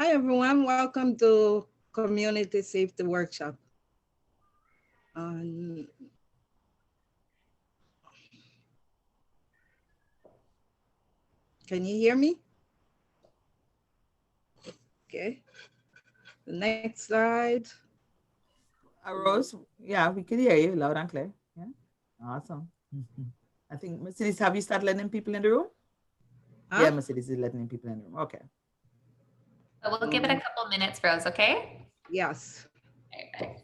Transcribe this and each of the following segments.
Hi everyone, welcome to Community Safety Workshop. Can you hear me? Okay, the next slide. Rose, yeah, we can hear you loud and clear. Yeah, awesome. I think Mercedes, have you started letting people in the room? Huh? Yeah, Mercedes is letting people in the room. Okay. But we'll give it a couple minutes, Rose, okay? Yes. Okay.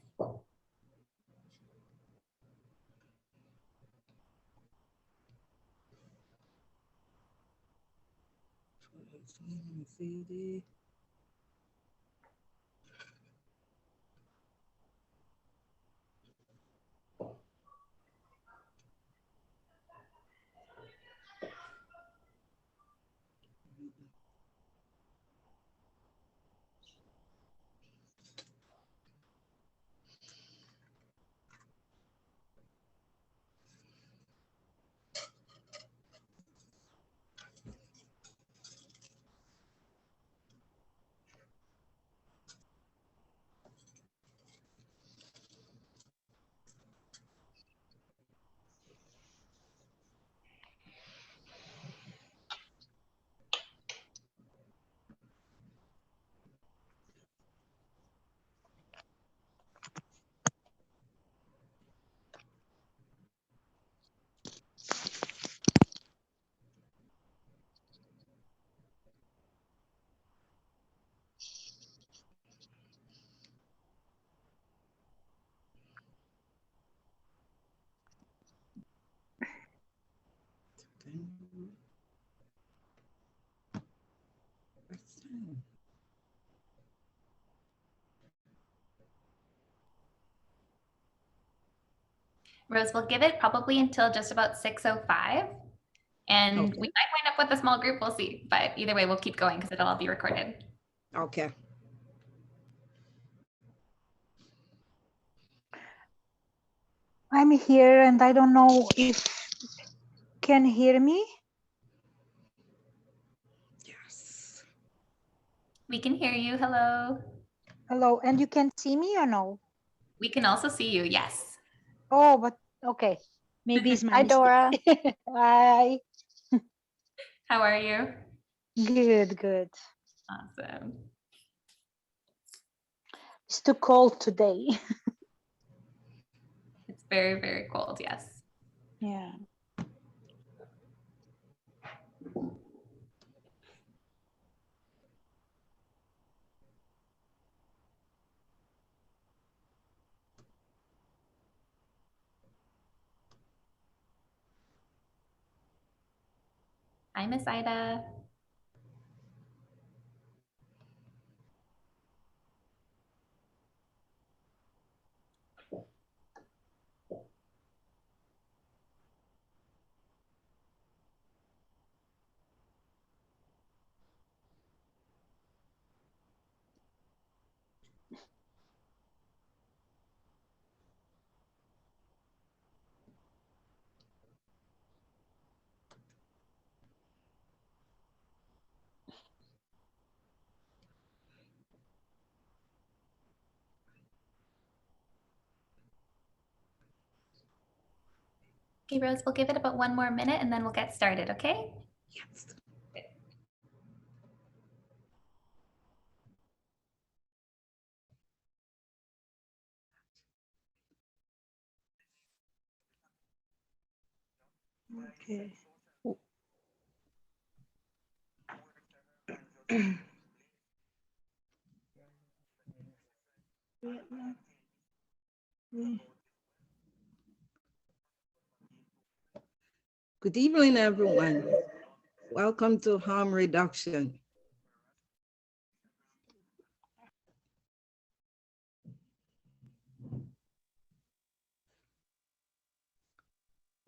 Rose, we'll give it probably until just about 6:05. And Okay. we might wind up with a small group, we'll see. But either way, we'll keep going because it'll all be recorded. Okay. I'm here and I don't know if can hear me. Yes. We can hear you. Hello. Hello, and you can see me or no? We can also see you. Yes. Oh, but okay. Maybe it's my Hi, mistake. Dora. Hi. How are you? Good, good. Awesome. It's too cold today. It's very, very cold. Yes. Yeah. Hi, Miss Ida. Okay, Rose, we'll give it about one more minute and then we'll get started, okay? Yes. Okay. Good evening, everyone. Welcome to harm reduction.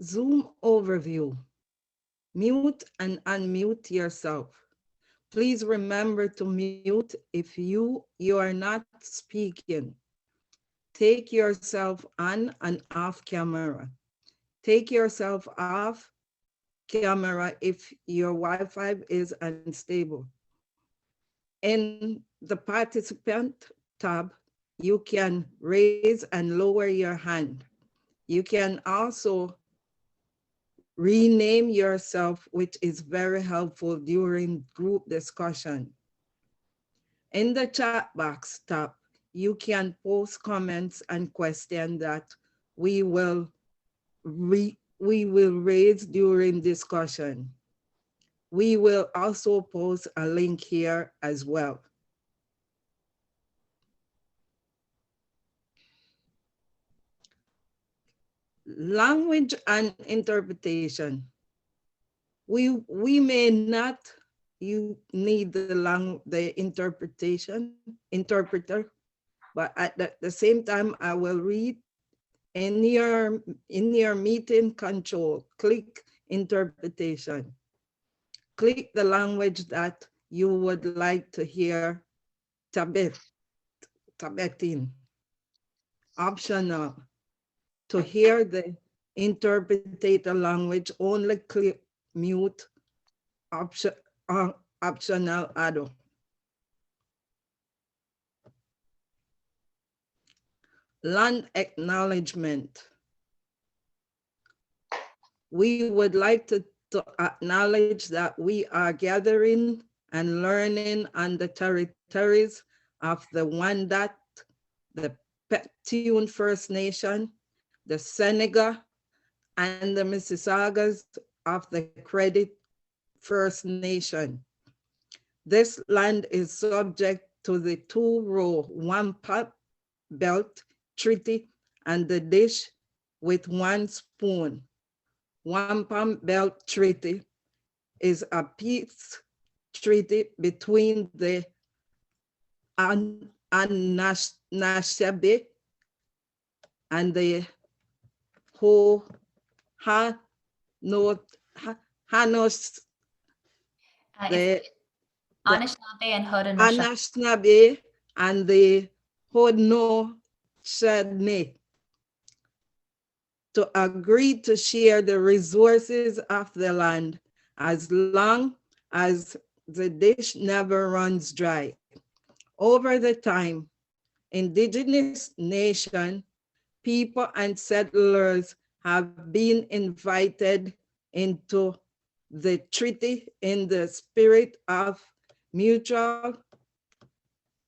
Zoom overview. Mute and unmute yourself. Please remember to mute if you are not speaking. Take yourself on and off camera. Take yourself off camera if your Wi-Fi is unstable. In the participant tab, you can raise and lower your hand. You can also rename yourself, which is very helpful during group discussion. In the chat box tab, you can post comments and questions that we will raise during discussion. We will also post a link here as well. Language and interpretation. We may not need the interpreter, but at the same time, I will read in your meeting control, click interpretation. Click the language that you would like to hear Tibetan. Optional. To hear the interpreter language, only click mute optional add. Land acknowledgement. We would like to acknowledge that we are gathering and learning on the territories of the Wendat, the Petun First Nation, the Seneca, and the Mississaugas of the Credit First Nation. This land is subject to the two-row one-pot belt treaty and the dish with one spoon. Wampum Belt Treaty is a peace treaty between the Anishinaabe and the Hanos, the Anishinaabe and Haudenosaunee. Anishinaabe and the Haudenosaunee to agree to share the resources of the land as long as the dish never runs dry. Over the time, indigenous nation, people and settlers have been invited into the treaty in the spirit of mutual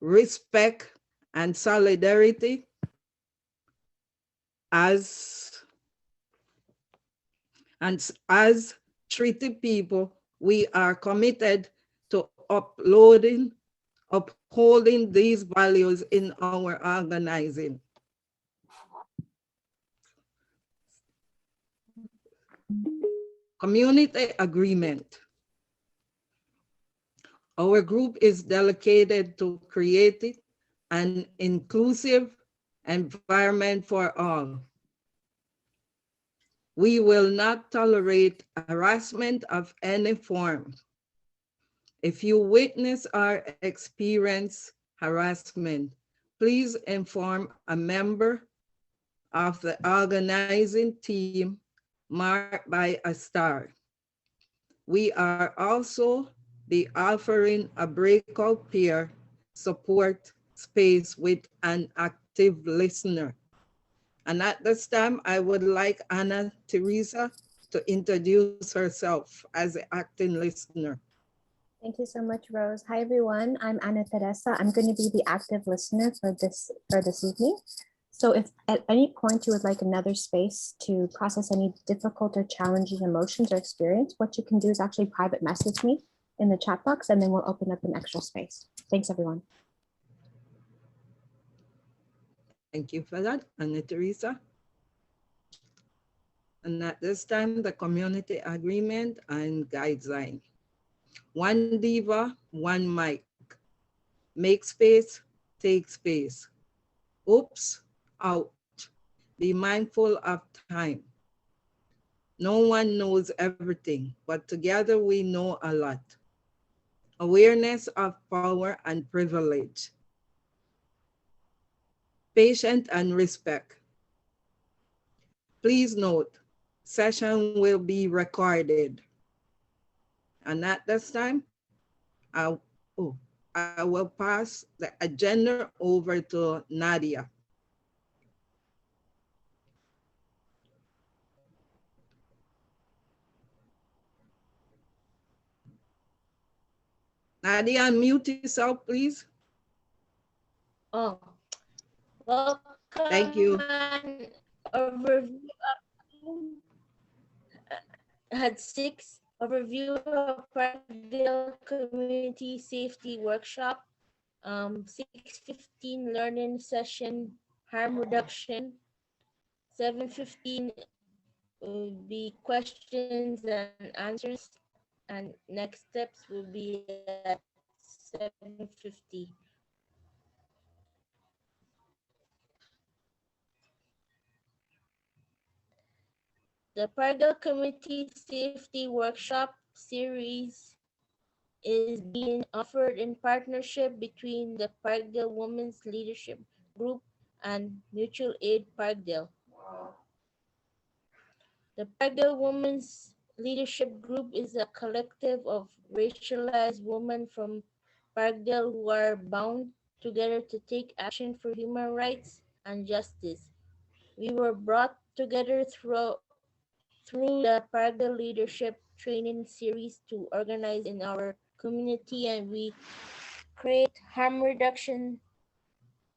respect and solidarity as treaty people. We are committed to upholding these values in our organizing. Community agreement. Our group is dedicated to creating an inclusive environment for all. We will not tolerate harassment of any form. If you witness or experience harassment, please inform a member of the organizing team marked by a star. We are also be offering a breakout peer support space with an active listener. And at this time, I would like Anna Teresa to introduce herself as an acting listener. Thank you so much, Rose. Hi, everyone. I'm Ana Teresa. I'm going to be the active listener for this evening. So if at any point you would like another space to process any difficult or challenging emotions or experience, what you can do is actually private message me in the chat box, and then we'll open up an extra space. Thanks, everyone. Thank you for that, Ana Teresa. And at this time, the community agreement and guideline. One diva, one mic. Make space, take space. Oops, out. Be mindful of time. No one knows everything, but together we know a lot. Awareness of power and privilege. Patience and respect. Please note, session will be recorded. And at this time, I will pass the agenda over to Nadia. Nadia, unmute yourself, please. Oh, welcome Thank you. and overview. Had six overview of Parkdale Community Safety Workshop. 6:15 learning session, harm reduction. 7:15 will be questions and answers, and next steps will be at 7:50. The Parkdale Community Safety Workshop series is being offered in partnership between the Parkdale Women's Leadership Group and Mutual Aid Parkdale. The Parkdale Women's Leadership Group is a collective of racialized women from Parkdale who are bound together to take action for human rights and justice. We were brought together through the Parkdale Leadership Training Series to organize in our community, and we create harm reduction,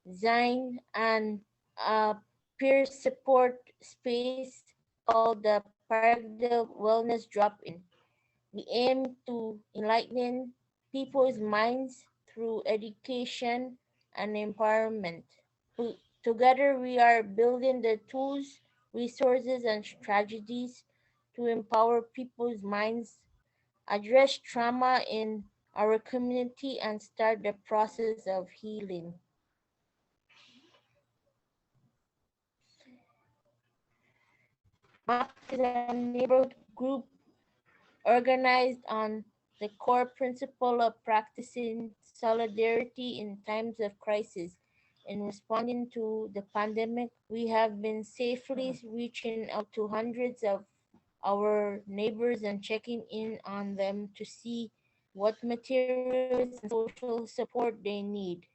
design, and a peer support space called the Parkdale Wellness Drop-In. We aim to enlighten people's minds through education and empowerment. Together, we are building the tools, resources, and strategies to empower people's minds, address trauma in our community, and start the process of healing. MAP is a neighborhood group organized on the core principle of practicing solidarity in times of crisis. In responding to the pandemic, we have been safely reaching out to hundreds of our neighbors and checking in on them to see what materials and social support they need.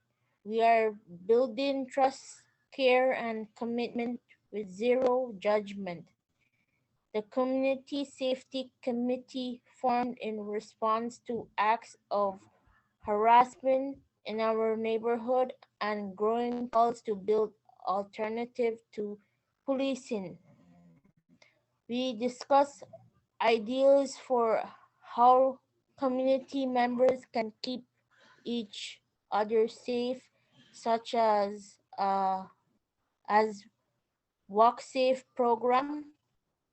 We are building trust, care, and commitment with zero judgment. The Community Safety Committee formed in response to acts of harassment in our neighborhood and growing calls to build alternative to policing. We discuss ideas for how community members can keep each other safe, such as Walk Safe program,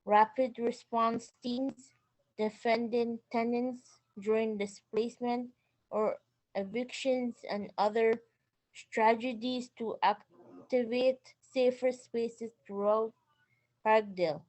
rapid response teams, defending tenants during displacement or evictions, and other strategies to activate safer spaces throughout Parkdale.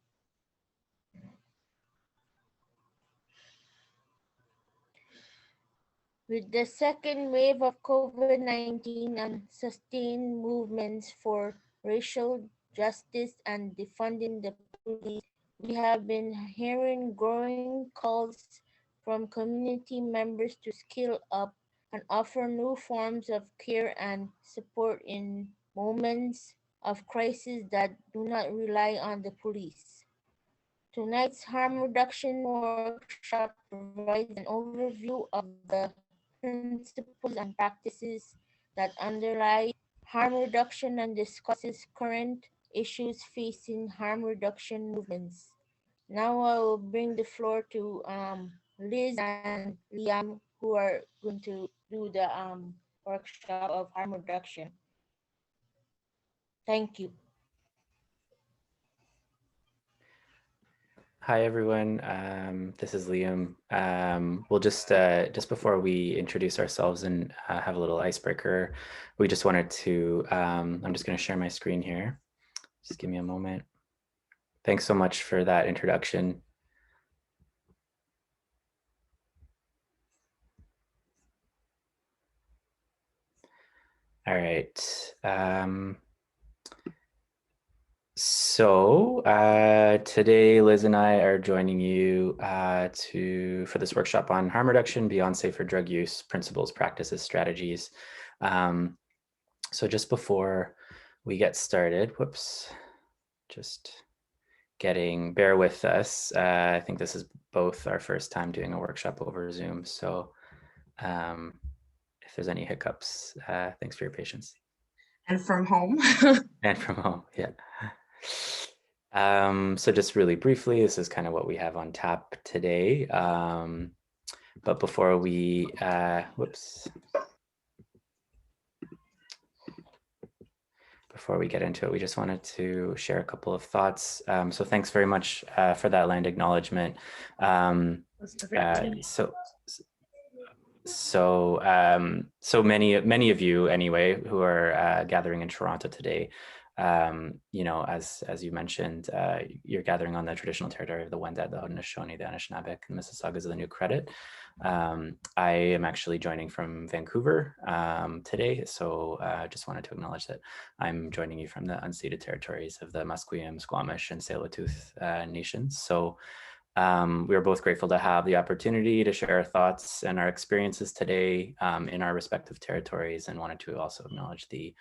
With the second wave of COVID-19 and sustained movements for racial justice and defunding the police, we have been hearing growing calls from community members to skill up and offer new forms of care and support in moments of crisis that do not rely on the police. Tonight's harm reduction workshop provides an overview of the principles and practices that underlie harm reduction and discusses current issues facing harm reduction movements. Now I will bring the floor to Liz and Liam, who are going to do the workshop of harm reduction. Thank you. Hi everyone, this is Liam. We'll just before we introduce ourselves and have a little icebreaker, we just wanted to, I'm just going to share my screen here. Just give me a moment. Thanks so much for that introduction. All right. So So today, Liz and I are joining you for this workshop on harm reduction beyond safer drug use, principles, practices, strategies. So just before we get started, bear with us. I think this is both our first time doing a workshop over Zoom. So if there's any hiccups, thanks for your patience. And from home. And from home, yeah. So just really briefly, this is kind of what we have on tap today. But before we, before we get into it, we just wanted to share a couple of thoughts. So thanks very much for that land acknowledgement. So many of you anyway who are gathering in Toronto today, you know, as you mentioned, you're gathering on the traditional territory of the Wendat, the Haudenosaunee, the Anishinaabeg, and Mississaugas of the New Credit. I am actually joining from Vancouver today, so just wanted to acknowledge that I'm joining you from the unceded territories of the Musqueam, Squamish, and Tsleil-Waututh nations. So we are both grateful to have the opportunity to share our thoughts and our experiences today in our respective territories, and wanted to also acknowledge the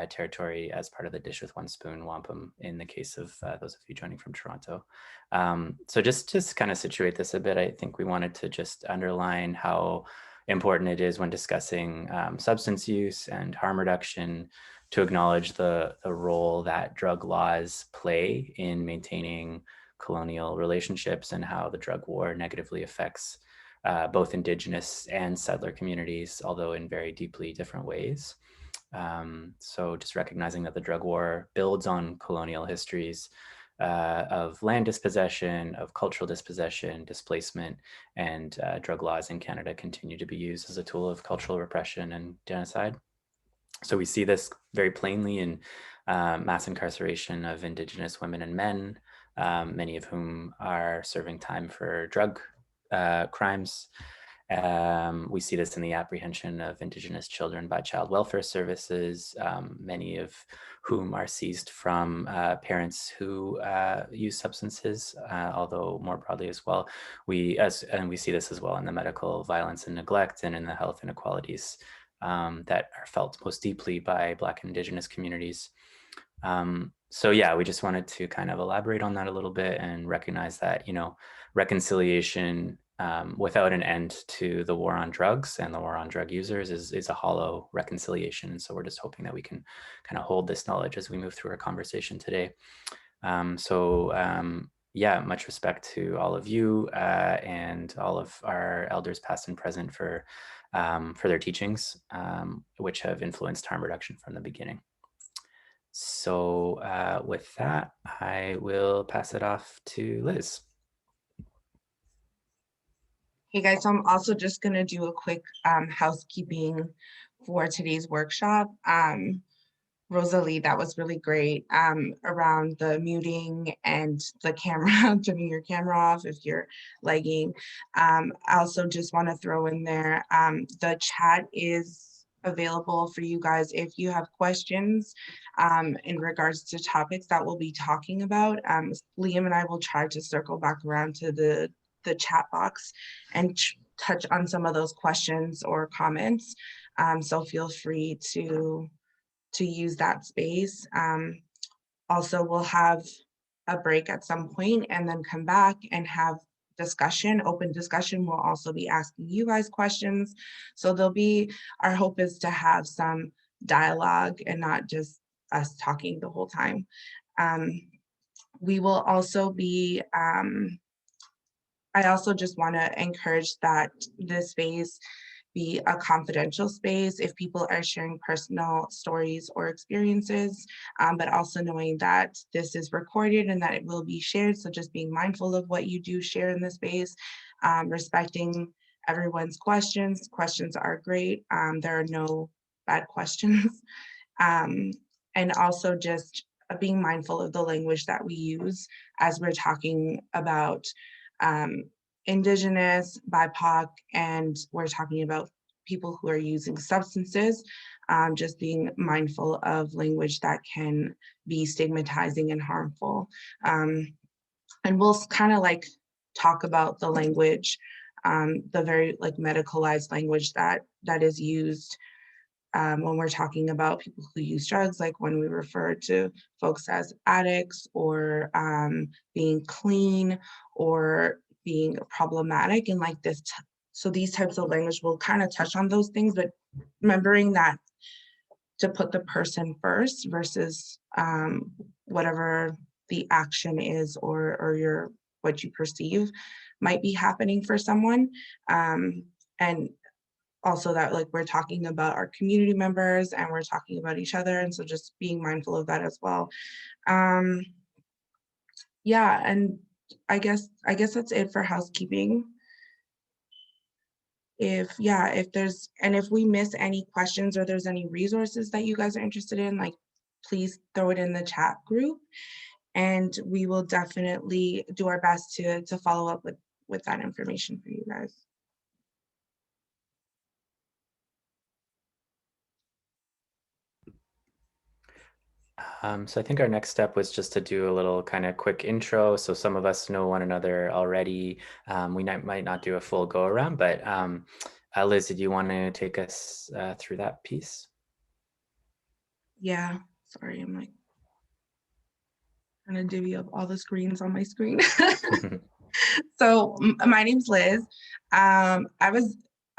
territory as part of the Dish with One Spoon wampum in the case of those of you joining from Toronto. So just kind of situate this a bit, I think we wanted to just underline how important it is when discussing substance use and harm reduction to acknowledge the role that drug laws play in maintaining colonial relationships and how the drug war negatively affects both Indigenous and settler communities, although in very deeply different ways. So just recognizing that the drug war builds on colonial histories of land dispossession, of cultural dispossession, displacement, and drug laws in Canada continue to be used as a tool of cultural repression and genocide. So we see this very plainly in mass incarceration of Indigenous women and men, many of whom are serving time for drug crimes. We see this in the apprehension of Indigenous children by child welfare services, many of whom are seized from parents who use substances, although more broadly as well. And we see this as well in the medical violence and neglect and in the health inequalities that are felt most deeply by Black and Indigenous communities. So yeah, we just wanted to kind of elaborate on that a little bit and recognize that, you know, reconciliation without an end to the war on drugs and the war on drug users is a hollow reconciliation. And so we're just hoping that we can kind of hold this knowledge as we move through our conversation today. Yeah, much respect to all of you and all of our elders past and present for their teachings, which have influenced harm reduction from the beginning. So with that, I will pass it off to Liz. Hey guys, so I'm also just going to do a quick housekeeping for today's workshop. Rosalie, that was really great around the muting and the camera, turning your camera off if you're lagging. I also just want to throw in there, the chat is available for you guys if you have questions in regards to topics that we'll be talking about. Liam and I will try to circle back around to the chat box and touch on some of those questions or comments. So feel free to use that space. Also, we'll have a break at some point and then come back and have discussion, open discussion. We'll also be asking you guys questions. So our hope is to have some dialogue and not just us talking the whole time. We will also be, I also just want to encourage that this space be a confidential space if people are sharing personal stories or experiences, but also knowing that this is recorded and that it will be shared. So just being mindful of what you do share in the space, respecting everyone's questions. Questions are great. There are no bad questions. And also just being mindful of the language that we use as we're talking about Indigenous, BIPOC, and we're talking about people who are using substances, just being mindful of language that can be stigmatizing and harmful. And we'll kind of like talk about the language, the very like medicalized language that is used when we're talking about people who use drugs, like when we refer to folks as addicts or being clean or being problematic, and like this. So these types of language will kind of touch on those things, but remembering that to put the person first versus whatever the action is or what you perceive might be happening for someone. And also that like we're talking about our community members and we're talking about each other. And so just being mindful of that as well. Yeah, and I guess that's it for housekeeping. If we miss any questions or there's any resources that you guys are interested in, like please throw it in the chat group and we will definitely do our best to follow up with that information for you guys. So I think our next step was just to do a little kind of quick intro. So some of us know one another already. We might not do a full go around, but Liz, did you want to take us through that piece? Yeah, sorry, I'm like trying to divvy up all the screens on my screen. So my name's Liz.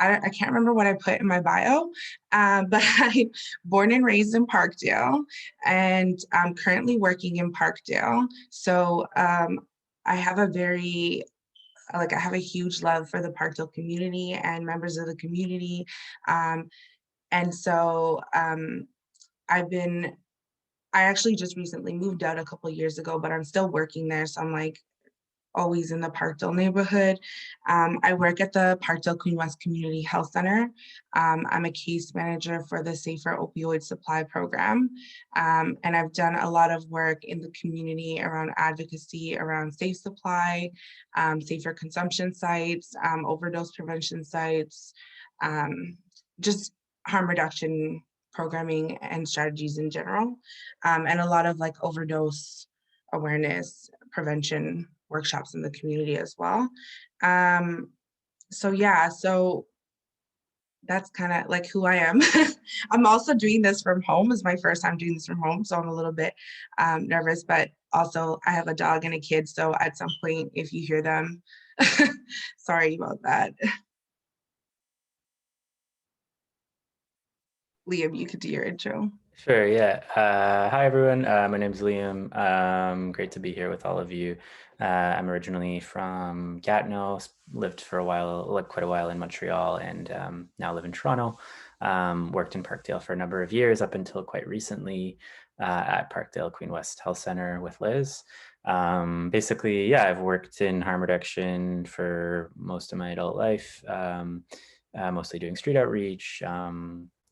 I can't remember what I put in my bio, but I'm born and raised in Parkdale, and I'm currently working in Parkdale. So I have a huge love for the Parkdale community and members of the community. And so I actually just recently moved out a couple of years ago, but I'm still working there. So I'm like always in the Parkdale neighborhood. I work at the Parkdale Queen West Community Health Center. I'm a case manager for the Safer Opioid Supply Program. And I've done a lot of work in the community around advocacy, around safe supply, safer consumption sites, overdose prevention sites, just harm reduction programming and strategies in general, and a lot of like overdose awareness prevention workshops in the community as well. So yeah, so that's kind of like who I am. I'm also doing this from home. It's my first time doing this from home, so I'm a little bit nervous, but also I have a dog and a kid, so at some point if you hear them, sorry about that. Liam, you could do your intro. Sure, yeah. Hi, everyone. My name is Liam. Great to be here with all of you. I'm originally from Gatineau, lived for quite a while in Montreal, and now live in Toronto. Worked in Parkdale for a number of years up until quite recently at Parkdale Queen West Health Center with Liz. Basically, yeah, I've worked in harm reduction for most of my adult life, mostly doing street outreach,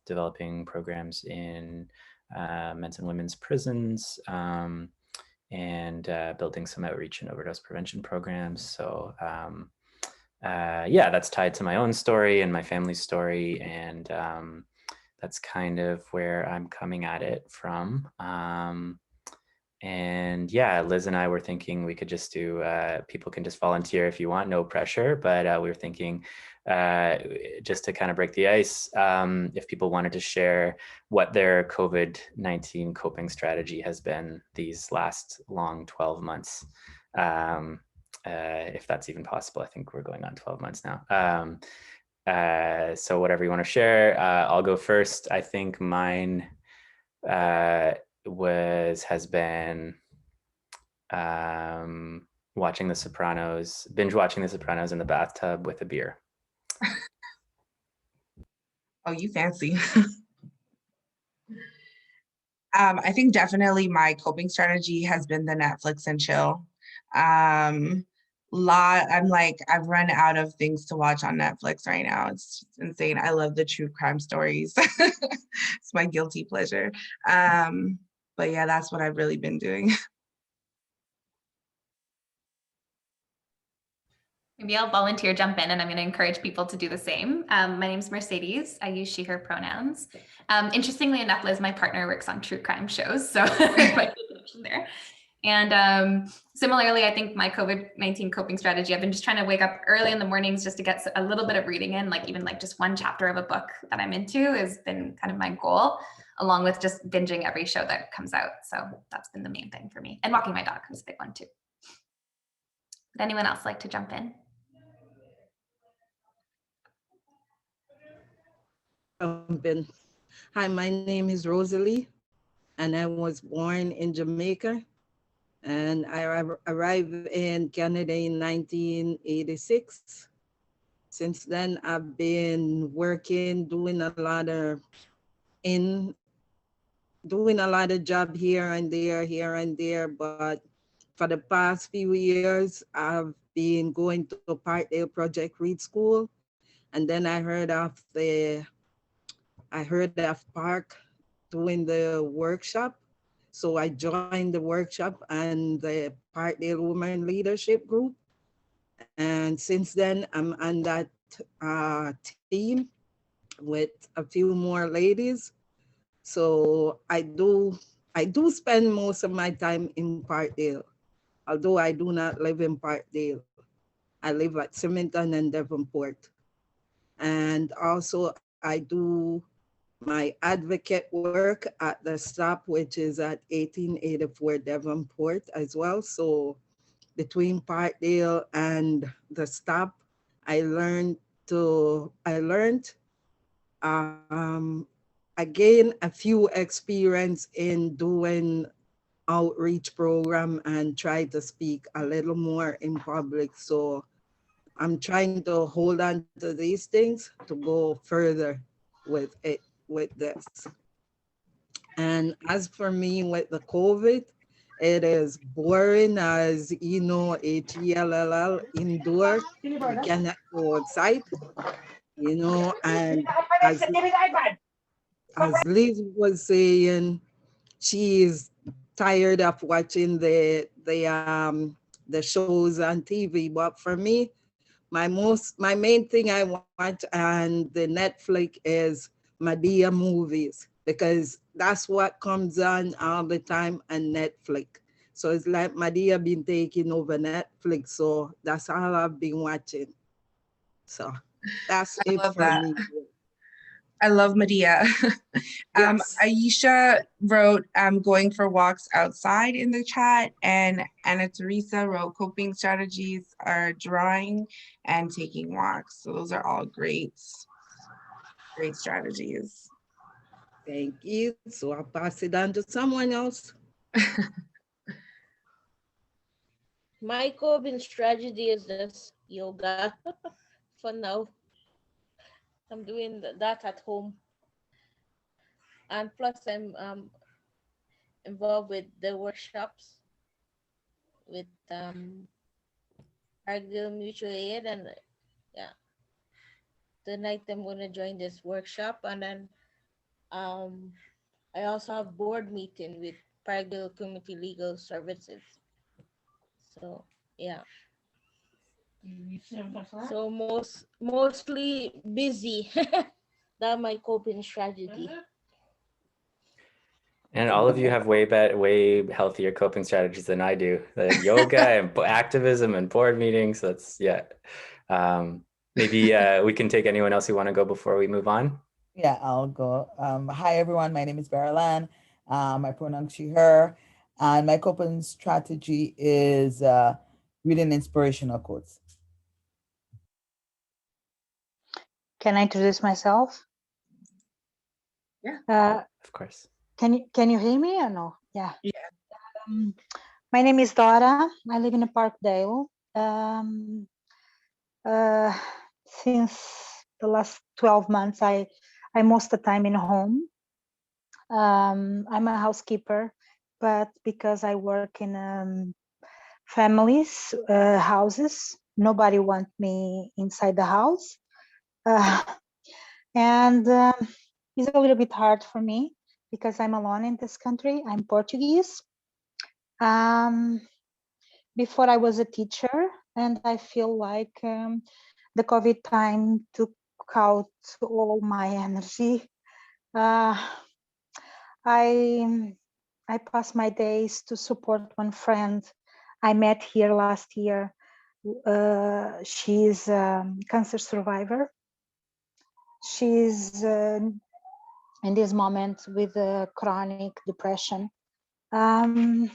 developing programs in men's and women's prisons, and building some outreach and overdose prevention programs. So yeah, that's tied to my own story and my family's story. And that's kind of where I'm coming at it from. And yeah, Liz and I were thinking we could just do, people can just volunteer if you want, no pressure, but we were thinking just to kind of break the ice, if people wanted to share what their COVID-19 coping strategy has been these last long 12 months, if that's even possible. I think we're going on 12 months now. So whatever you want to share, I'll go first. I think mine has been watching The Sopranos, binge watching The Sopranos in the bathtub with a beer. Oh, you fancy. I think definitely my coping strategy has been the Netflix and chill. I'm like, I've run out of things to watch on Netflix right now. It's just insane. I love the true crime stories. It's my guilty pleasure. But yeah, that's what I've really been doing. Maybe I'll volunteer jump in, and I'm going to encourage people to do the same. My name's Mercedes. I use she, her pronouns. Interestingly enough, Liz, my partner, works on true crime shows, so there might be a connection there. And similarly, I think my COVID-19 coping strategy, I've been just trying to wake up early in the mornings just to get a little bit of reading in, like even like just one chapter of a book that I'm into has been kind of my goal, along with just binging every show that comes out. So that's been the main thing for me. And walking my dog is a big one too. Would anyone else like to jump in? Been. Hi, my name is Rosalie, and I was born in Jamaica, and I arrived in Canada in 1986. Since then, I've been working, doing a lot of job here and there, but for the past few years, I've been going to Parkdale Project Read School, and then I heard of Park doing the workshop. So I joined the workshop and the Parkdale Women Leadership Group. And since then, I'm on that team with a few more ladies. So I do spend most of my time in Parkdale, although I do not live in Parkdale. I live at Symington and Devonport. And also I do my advocate work at the stop, which is at 1884 Devonport as well. So between Parkdale and the stop, I learned again a few experience in doing outreach program and try to speak a little more in public. So I'm trying to hold on to these things to go further with it, with this. And as for me with the COVID, it is boring as, you know, HELLL, indoor, you cannot go outside, you know, and as Liz was saying, she is tired of watching the shows on TV. But for me, my main thing I watch on the Netflix is Madea movies, because that's what comes on all the time on Netflix. So it's like Madea been taking over Netflix. So that's all I've been watching. So that's I it love for that. me. I love Medea. Yes. Aisha wrote going for walks outside in the chat, and Anna Teresa wrote coping strategies are drawing and taking walks. So those are all great strategies. Thank you. So I'll pass it on to someone else. My coping strategy is just yoga for now. I'm doing that at home. And plus I'm involved with the workshops with Parkdale Mutual Aid, and yeah, tonight I'm gonna join this workshop, and then I also have board meeting with Parkdale Community Legal Services. So yeah. So mostly busy. That's my coping strategy. And all of you have way healthier coping strategies than I do. The yoga and activism and board meetings. That's maybe we can take anyone else who want to go before we move on. Yeah, I'll go. Hi, everyone. My name is Baralan. My pronouns she, her. And my coping strategy is reading inspirational quotes. Can I introduce myself? Yeah. Of course. Can you hear me or no? Yeah. Yeah. My name is Dora. I live in Parkdale. Since the last 12 months, I most of the time in home. I'm a housekeeper, but because I work in families' houses, nobody wants me inside the house. And it's a little bit hard for me because I'm alone in this country. I'm Portuguese. Before I was a teacher, And I feel like the COVID time took out all my energy. Uh, I pass my days to support one friend I met here last year. She's a cancer survivor. She's in this moment with chronic depression. Um,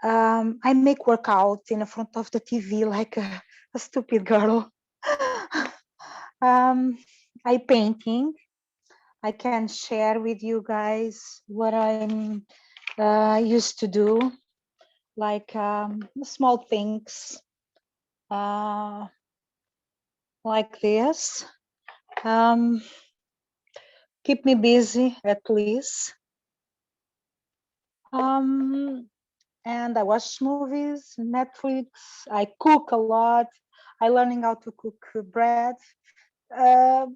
I make workout in front of the TV like a stupid girl. I painting. I can share with you guys what I'm used to do, like small things uh, like this. Um, keep me busy at least. And I watch movies, Netflix. I cook a lot. I learning how to cook bread, and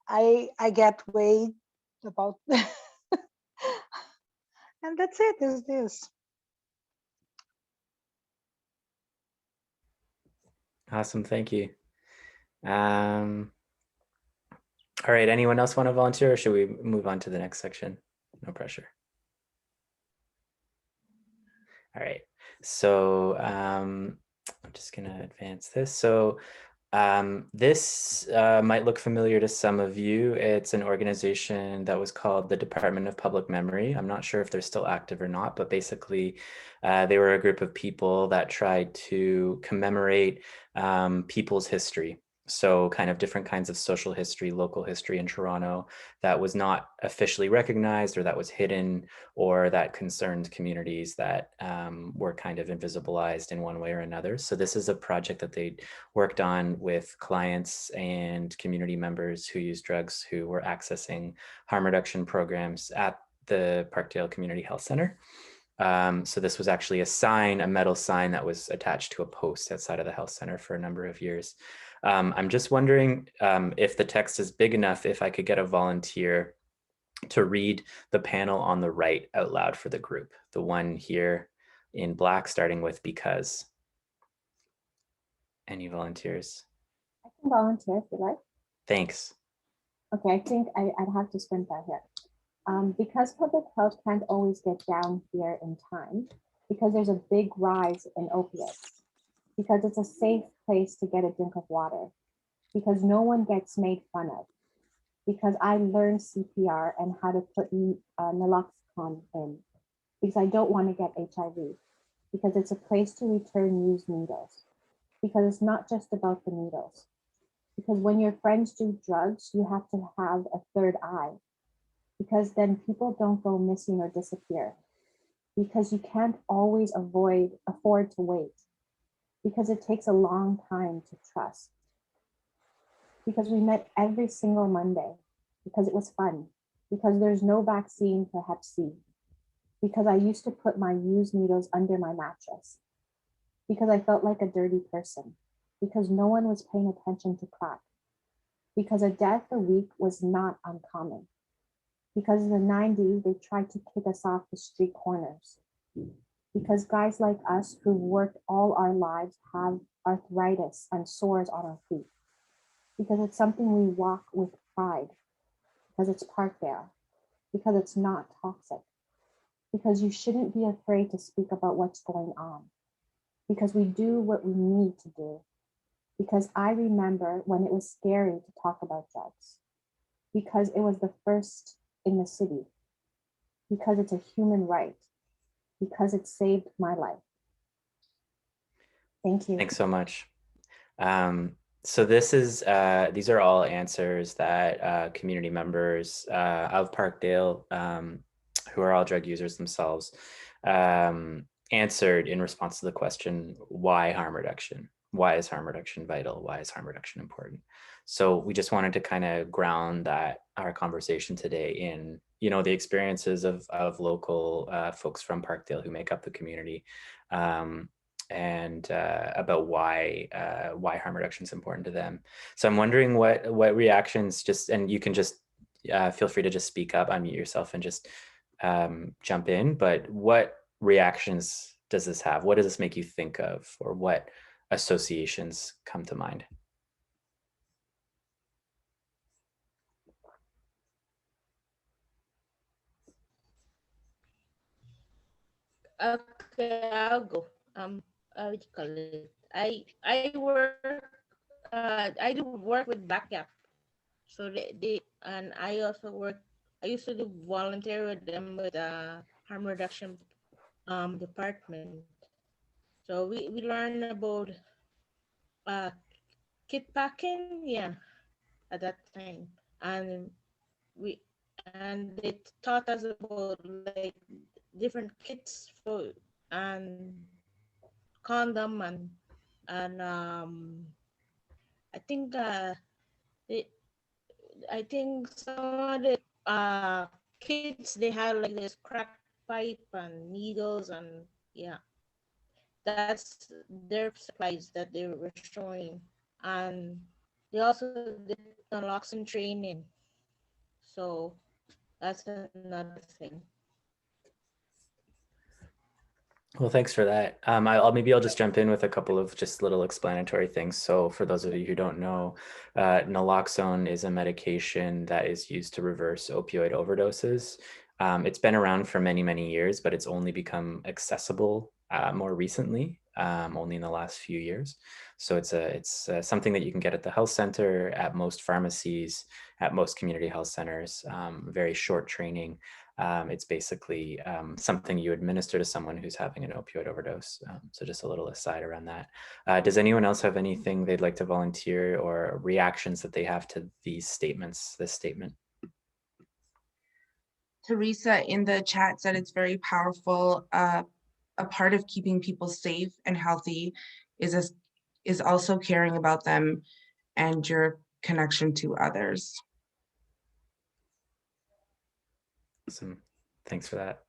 I get weight about, and that's it. Is this? Awesome, thank you. All right, anyone else want to volunteer, or should we move on to the next section? No pressure. All right, so I'm just gonna advance this. So this might look familiar to some of you. It's an organization that was called the Department of Public Memory. I'm not sure if they're still active or not, but basically they were a group of people that tried to commemorate people's history. So kind of different kinds of social history, local history in Toronto that was not officially recognized or that was hidden or that concerned communities that were kind of invisibilized in one way or another. So this is a project that they worked on with clients and community members who use drugs who were accessing harm reduction programs at the Parkdale Community Health Center. So this was actually a sign, a metal sign that was attached to a post outside of the health center for a number of years. I'm just wondering if the text is big enough, if I could get a volunteer to read the panel on the right out loud for the group, the one here in black, starting with because. Any volunteers? I can volunteer if you like. Thanks. Okay, I think I'd have to sprint that here. Because public health can't always get down here in time, because there's a big rise in opiates, because it's a safe place to get a drink of water, because no one gets made fun of, because I learned CPR and how to put naloxone in, because I don't want to get HIV, because it's a place to return used needles, because it's not just about the needles, because when your friends do drugs, you have to have a third eye, because then people don't go missing or disappear, because you can't always afford to wait, because it takes a long time to trust, because we met every single Monday, because it was fun, because there's no vaccine for Hep C, because I used to put my used needles under my mattress, because I felt like a dirty person, because no one was paying attention to crack, because a death a week was not uncommon, because in the 90s, they tried to kick us off the street corners, because guys like us who worked all our lives have arthritis and sores on our feet, because it's something we walk with pride, because it's Parkdale, because it's not toxic, because you shouldn't be afraid to speak about what's going on, because we do what we need to do, because I remember when it was scary to talk about drugs, because it was the first in the city, because it's a human right, because it saved my life. Thank you. Thanks so much. So this is, these are all answers that community members of Parkdale, who are all drug users themselves, answered in response to the question, why harm reduction? Why is harm reduction vital? Why is harm reduction important? So we just wanted to kind of ground that our conversation today in, you know, the experiences of local folks from Parkdale who make up the community, and about why harm reduction is important to them. So I'm wondering what reactions, just, and you can just feel free to just speak up, unmute yourself and just jump in, but what reactions does this have? What does this make you think of, or what associations come to mind? Okay, I'll go. What do you call it? I work. I do work with backup. So they and I also work. I used to do volunteer with them with harm reduction department. So we learn about uh kit packing, yeah, at that time, and we and they taught us about like different kits for and condom and I think they, I think some of the kits they had like this crack pipe and needles and yeah, that's their supplies that they were showing, and they also did naloxone training, so that's another thing. Well, thanks for that. Maybe I'll just jump in with a couple of just little explanatory things. So for those of you who don't know, naloxone is a medication that is used to reverse opioid overdoses. It's been around for many, many years, but it's only become accessible more recently, only in the last few years. So it's something that you can get at the health center, at most pharmacies, at most community health centers, very short training. It's basically something you administer to someone who's having an opioid overdose. So just a little aside around that. Does anyone else have anything they'd like to volunteer or reactions that they have to these statements, this statement? Teresa in the chat said it's very powerful. A part of keeping people safe and healthy is also caring about them and your connection to others. Awesome. Thanks for that.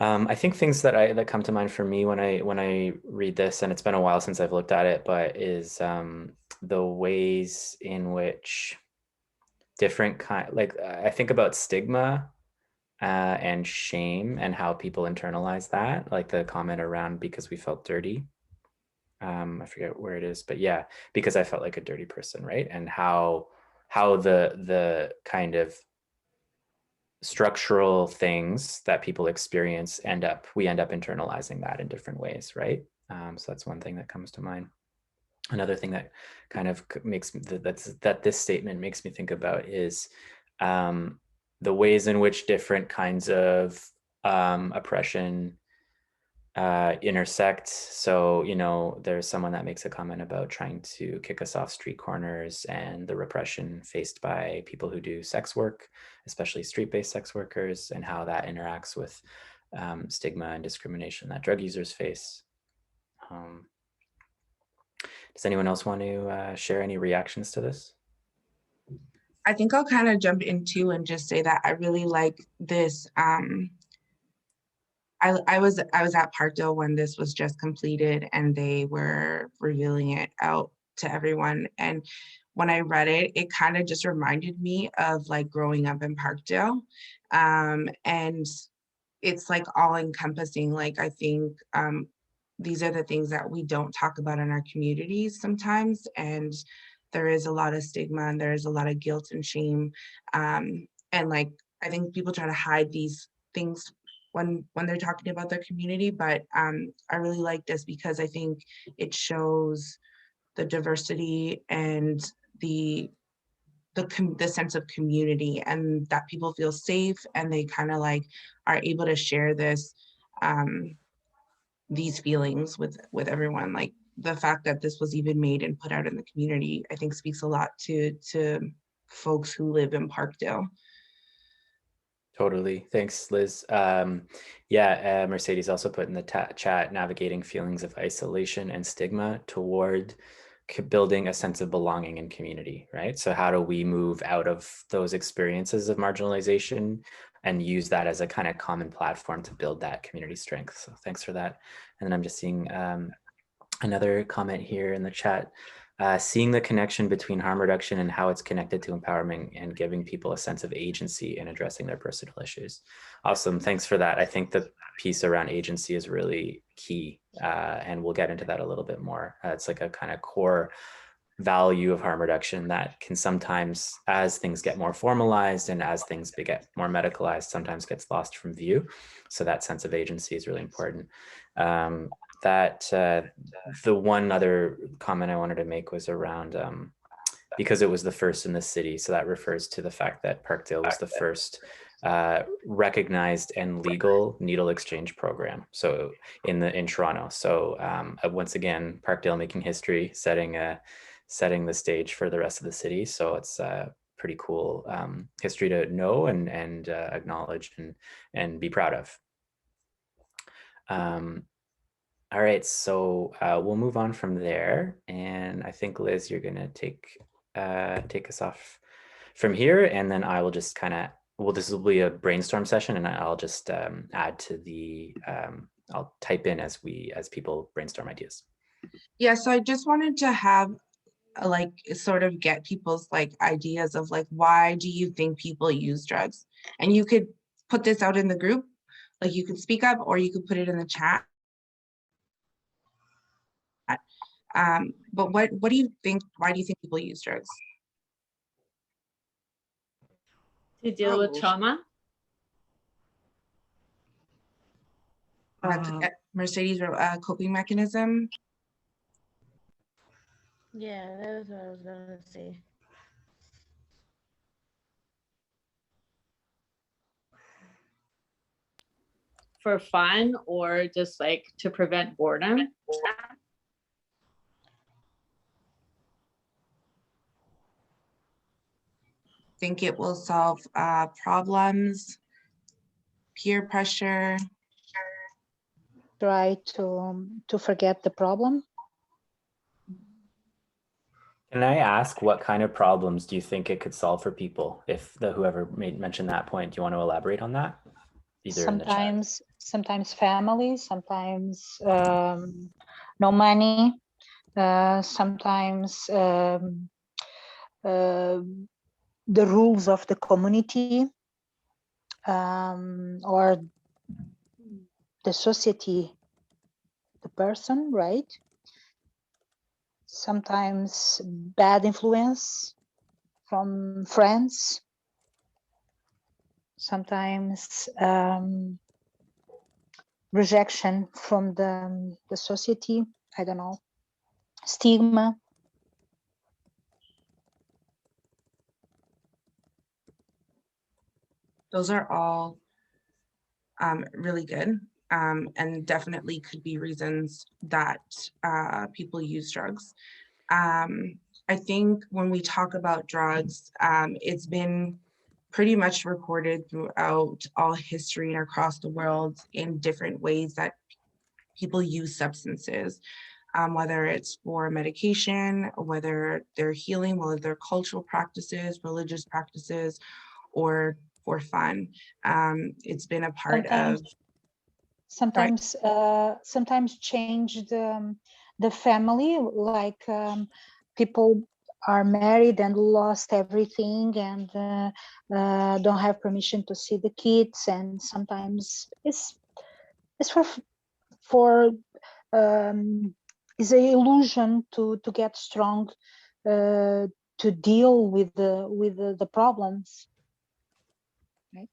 I think things that come to mind for me when I read this, and it's been a while since I've looked at it, but is the ways in which different I think about stigma and shame and how people internalize that, like the comment around because we felt dirty. I forget where it is, but yeah, because I felt like a dirty person, right? And how the kind of structural things that people experience we end up internalizing that in different ways, right? So that's one thing that comes to mind. Another thing that kind of makes that this statement makes me think about is the ways in which different kinds of oppression intersect. So, you know, there's someone that makes a comment about trying to kick us off street corners and the repression faced by people who do sex work, especially street-based sex workers, and how that interacts with stigma and discrimination that drug users face. Does anyone else want to share any reactions to this? I think I'll kind of jump into and just say that I really like this. I was at Parkdale when this was just completed and they were revealing it out to everyone. And when I read it, it kind of just reminded me of like growing up in Parkdale. And it's like all encompassing. Like I think these are the things that we don't talk about in our communities sometimes. And there is a lot of stigma and there is a lot of guilt and shame. And like, I think people try to hide these things when they're talking about their community, but I really like this because I think it shows the diversity and the sense of community, and that people feel safe and they kind of like are able to share these feelings with everyone. Like the fact that this was even made and put out in the community, I think speaks a lot to folks who live in Parkdale. Totally. Thanks, Liz. Mercedes also put in the chat, navigating feelings of isolation and stigma toward building a sense of belonging and community, right? So how do we move out of those experiences of marginalization and use that as a kind of common platform to build that community strength? So thanks for that. And then I'm just seeing another comment here in the chat seeing the connection between harm reduction and how it's connected to empowerment and giving people a sense of agency in addressing their personal issues. Awesome, thanks for that. I think the piece around agency is really key, and we'll get into that a little bit more. It's like a kind of core value of harm reduction that can sometimes, as things get more formalized and as things get more medicalized, sometimes gets lost from view. So that sense of agency is really important. The one other comment I wanted to make was around because it was the first in the city. So that refers to the fact that Parkdale was the first recognized and legal needle exchange program. So in Toronto. So once again, Parkdale making history, setting the stage for the rest of the city. So it's pretty cool history to know and acknowledge and be proud of. All right, so we'll move on from there, and I think Liz, you're gonna take us off from here, and then I will just kind of, well, this will be a brainstorm session, and I'll just add to the, I'll type in as people brainstorm ideas. Yeah, so I just wanted to have like sort of get people's like ideas of like, why do you think people use drugs? And you could put this out in the group, like you could speak up or you could put it in the chat. But what do you think, why do you think people use drugs? To deal with trauma. Mercedes, coping mechanism. Yeah, that was what I was gonna say. For fun or just like to prevent boredom. Think it will solve problems, peer pressure. Try to forget the problem. Can I ask what kind of problems do you think it could solve for people? If whoever mentioned that point, do you want to elaborate on that? Either Sometimes family, sometimes no money, sometimes the rules of the community or the society, the person, right? Sometimes bad influence from friends, sometimes rejection from the society, I don't know, stigma. Those are all really good and definitely could be reasons that people use drugs. I think when we talk about drugs, it's been pretty much recorded throughout all history and across the world in different ways that people use substances, whether it's for medication, whether they're healing, whether they're cultural practices, religious practices, or for fun. It's been a part of sometimes change the family, like people are married and lost everything and don't have permission to see the kids, and sometimes it's for is an illusion to get strong to deal with the problems. Right?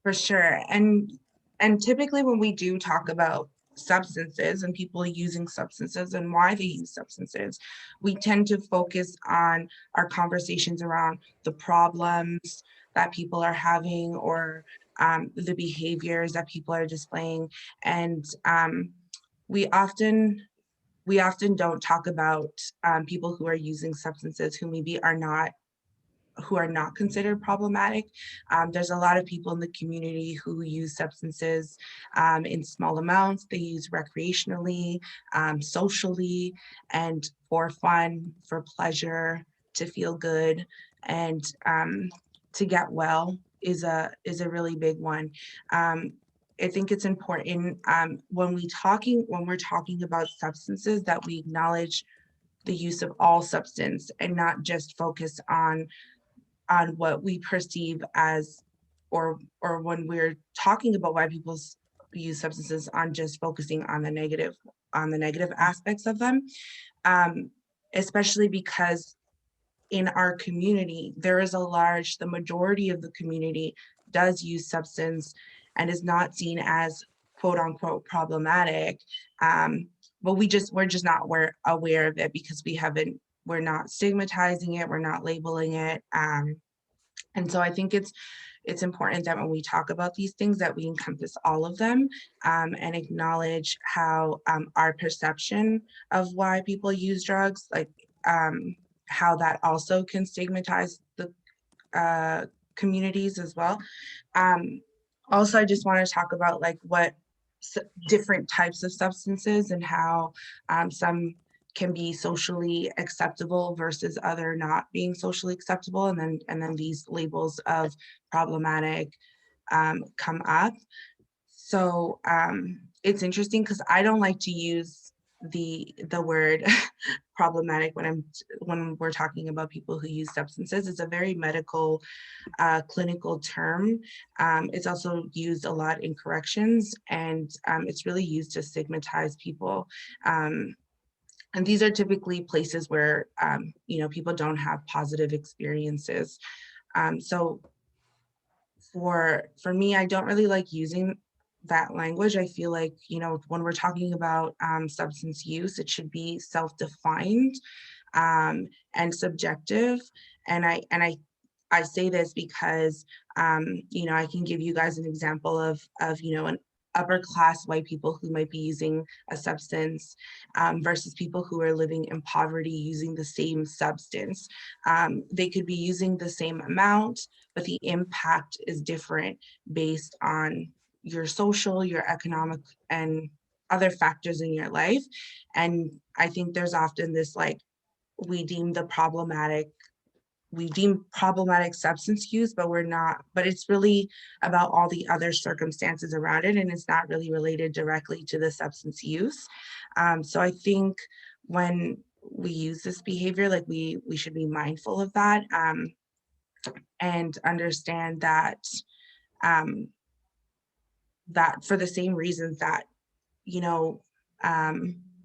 For sure. And typically when we do talk about substances and people using substances and why they use substances, we tend to focus on our conversations around the problems that people are having or the behaviors that people are displaying. And we often don't talk about people who are using substances who maybe are not considered problematic. There's a lot of people in the community who use substances in small amounts. They use recreationally, socially, and for fun, for pleasure, to feel good, and to get well is a really big one. I think it's important when we're talking about substances that we acknowledge the use of all substance and not just focus on what we perceive as, or when we're talking about why people use substances, on just focusing on the negative aspects of them, especially because in our community, there is the majority of the community does use substance and is not seen as quote unquote problematic. But we're just not aware of it because we're not stigmatizing it, we're not labeling it. And so I think it's important that when we talk about these things that we encompass all of them, and acknowledge how our perception of why people use drugs, like how that also can stigmatize the communities as well. Also, I just want to talk about like what different types of substances and how some can be socially acceptable versus other not being socially acceptable, and then these labels of problematic come up. So it's interesting because I don't like to use the word problematic when we're talking about people who use substances. It's a very medical, clinical term. It's also used a lot in corrections, and it's really used to stigmatize people. And these are typically places where people don't have positive experiences. So for me, I don't really like using that language. I feel like, when we're talking about substance use, it should be self-defined and subjective. And I say this because, I can give you guys an example of an upper class white people who might be using a substance versus people who are living in poverty using the same substance. They could be using the same amount, but the impact is different based on your social, your economic, and other factors in your life. And I think there's often this like, we deem problematic substance use, but it's really about all the other circumstances around it, and it's not really related directly to the substance use. So I think when we use this behavior, like we should be mindful of that, and understand that that for the same reasons that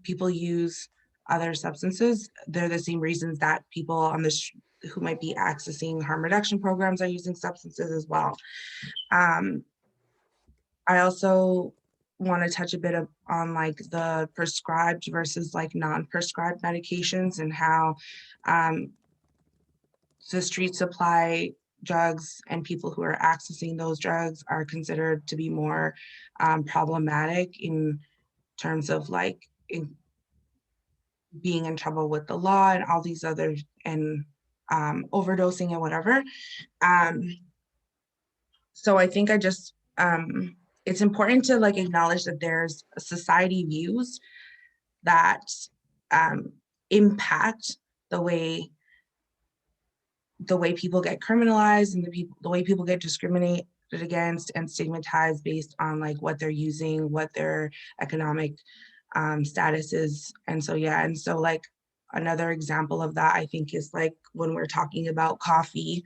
people use other substances, they're the same reasons that people on who might be accessing harm reduction programs are using substances as well. I also want to touch a bit on like the prescribed versus like non-prescribed medications, and how the street supply drugs and people who are accessing those drugs are considered to be more problematic in terms of like being in trouble with the law and all these other, and overdosing and whatever. So I think it's important to like acknowledge that there's society views that impact the way people get criminalized, and the way people get discriminated against and stigmatized based on like what they're using, what their economic status is. And so like another example of that, I think, is like when we're talking about coffee.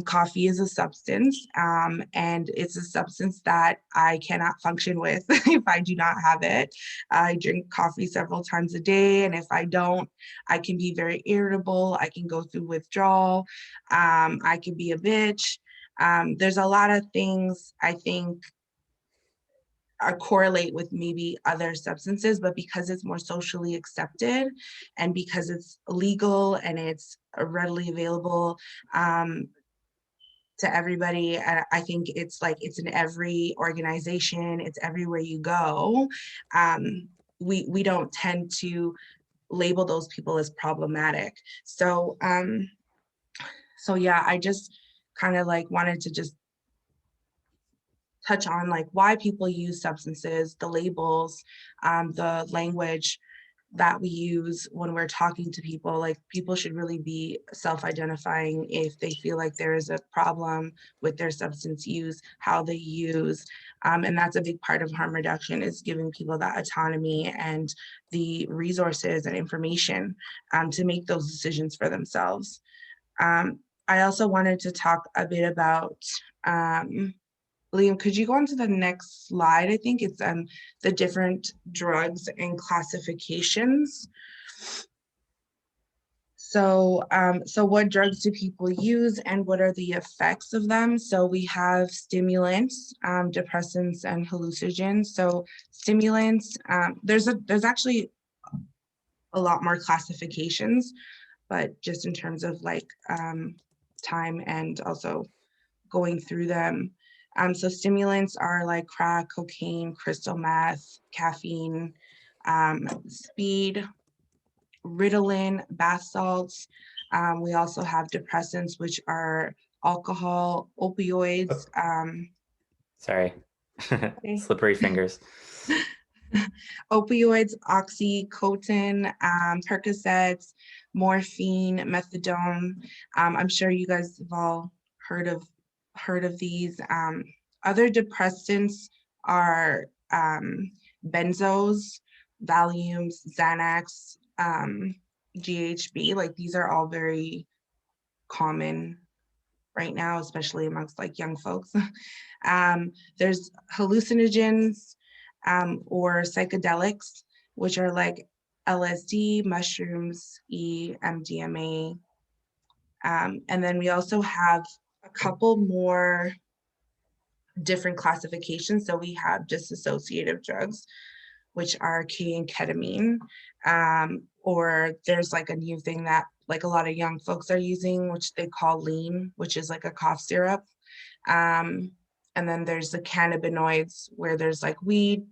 Coffee is a substance, and it's a substance that I cannot function with if I do not have it. I drink coffee several times a day, and if I don't, I can be very irritable. I can go through withdrawal. I can be a bitch. There's a lot of things I think correlate with maybe other substances, but because it's more socially accepted and because it's legal and it's readily available to everybody, I think it's like it's in every organization, it's everywhere you go. We don't tend to label those people as problematic. So yeah, I just kind of like wanted to just touch on like why people use substances, the labels, the language that we use when we're talking to people. Like, people should really be self-identifying if they feel like there is a problem with their substance use, how they use. And that's a big part of harm reduction, is giving people that autonomy and the resources and information to make those decisions for themselves. I also wanted to talk a bit about, Liam, could you go on to the next slide? I think it's the different drugs and classifications. So, so what drugs do people use and what are the effects of them? So we have stimulants, depressants, and hallucinogens. So stimulants, there's actually a lot more classifications, but just in terms of like time and also going through them. So stimulants are like crack, cocaine, crystal meth, caffeine, speed, Ritalin, bath salts. We also have depressants, which are alcohol, opioids. Sorry, Okay. slippery fingers. Opioids, oxycodone, Percocets, morphine, methadone. I'm sure you guys have all heard of these. Other depressants are benzos, Valiums, Xanax, GHB. Like, these are all very common right now, especially amongst like young folks. There's hallucinogens or psychedelics, which are like LSD, mushrooms, MDMA. And then we also have a couple more different classifications. So we have dissociative drugs, which are K and ketamine. Or there's like a new thing that like a lot of young folks are using, which they call lean, which is like a cough syrup. And then there's the cannabinoids, where there's like weed,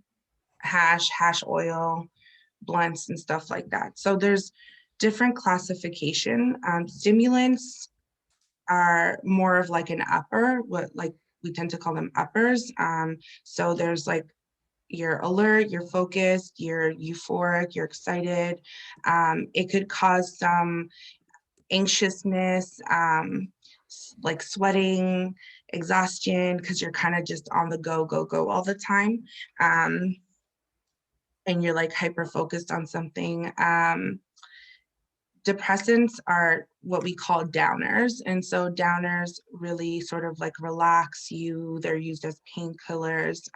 hash oil, blunts, and stuff like that. So there's different classification. Stimulants are more of like an upper, what like we tend to call them uppers. So there's like, you're alert, you're focused, you're euphoric, you're excited. It could cause some anxiousness, like sweating, exhaustion, because you're kind of just on the go all the time. And you're like hyper focused on something. Depressants are what we call downers. And so downers really sort of like relax you. They're used as painkillers.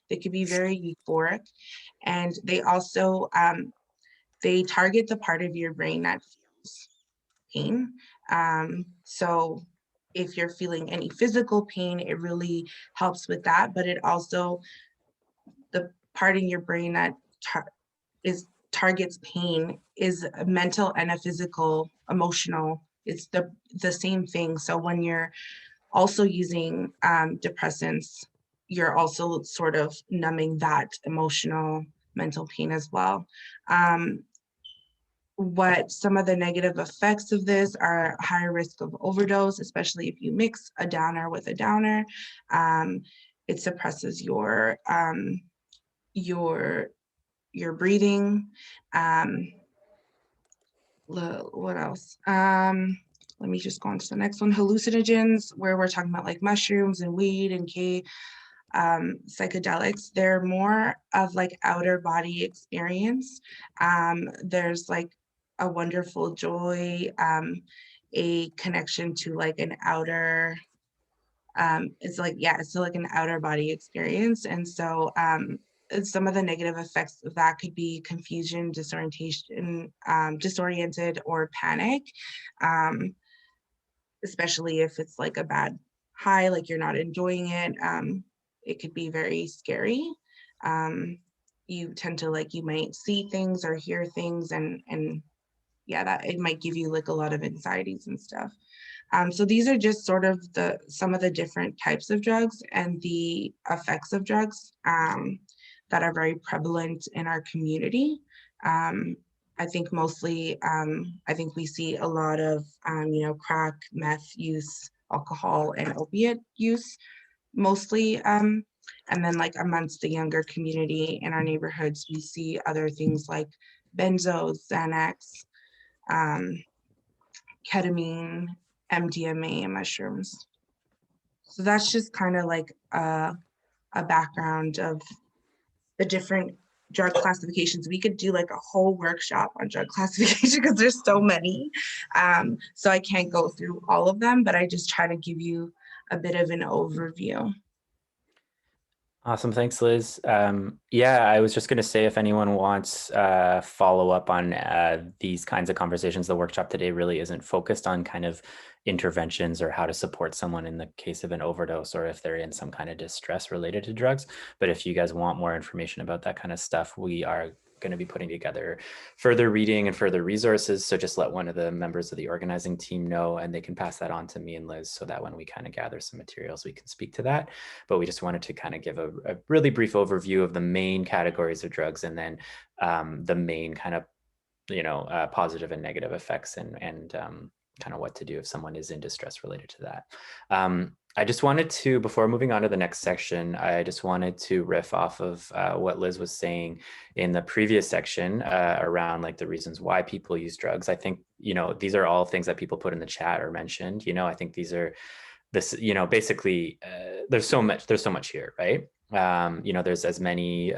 They could be very euphoric. And they also, they target the part of your brain that feels pain. So if you're feeling any physical pain, it really helps with that. But it also, the part in your brain that targets pain is a mental and a physical, emotional. It's the same thing. So when you're also using depressants, you're also sort of numbing that emotional, mental pain as well. What some of the negative effects of this are: higher risk of overdose, especially if you mix a downer with a downer. It suppresses your breathing. What else? Let me just go on to the next one. Hallucinogens, where we're talking about like mushrooms and weed and psychedelics. They're more of like outer body experience. There's like a wonderful joy, a connection to like an outer, it's like, yeah, it's like an outer body experience. And so some of the negative effects of that could be confusion, disorientation, disoriented, or panic, especially if it's like a bad high, like you're not enjoying it. It could be very scary. You tend to like, you might see things or hear things, and yeah, that it might give you like a lot of anxieties and stuff. So these are just sort of some of the different types of drugs and the effects of drugs that are very prevalent in our community. I think mostly, I think we see a lot of, crack, meth use, alcohol, and opiate use mostly. And then like amongst the younger community in our neighborhoods, we see other things like benzos, Xanax, ketamine, MDMA, and mushrooms. So that's just kind of like a background of the different drug classifications. We could do like a whole workshop on drug classification because there's so many. So I can't go through all of them, but I just try to give you a bit of an overview. Awesome. Thanks, Liz. Yeah, I was just going to say, if anyone wants follow up on these kinds of conversations, the workshop today really isn't focused on kind of interventions or how to support someone in the case of an overdose or if they're in some kind of distress related to drugs. But if you guys want more information about that kind of stuff, we are going to be putting together further reading and further resources. So just let one of the members of the organizing team know, and they can pass that on to me and Liz so that when we kind of gather some materials, we can speak to that. But we just wanted to kind of give a really brief overview of the main categories of drugs, and then the main kind of, positive and negative effects, and kind of what to do if someone is in distress related to that. I just wanted to, before moving on to the next section, I just wanted to riff off of what Liz was saying in the previous section around like the reasons why people use drugs. I think, these are all things that people put in the chat or mentioned. I think these are basically there's so much here, right? There's as many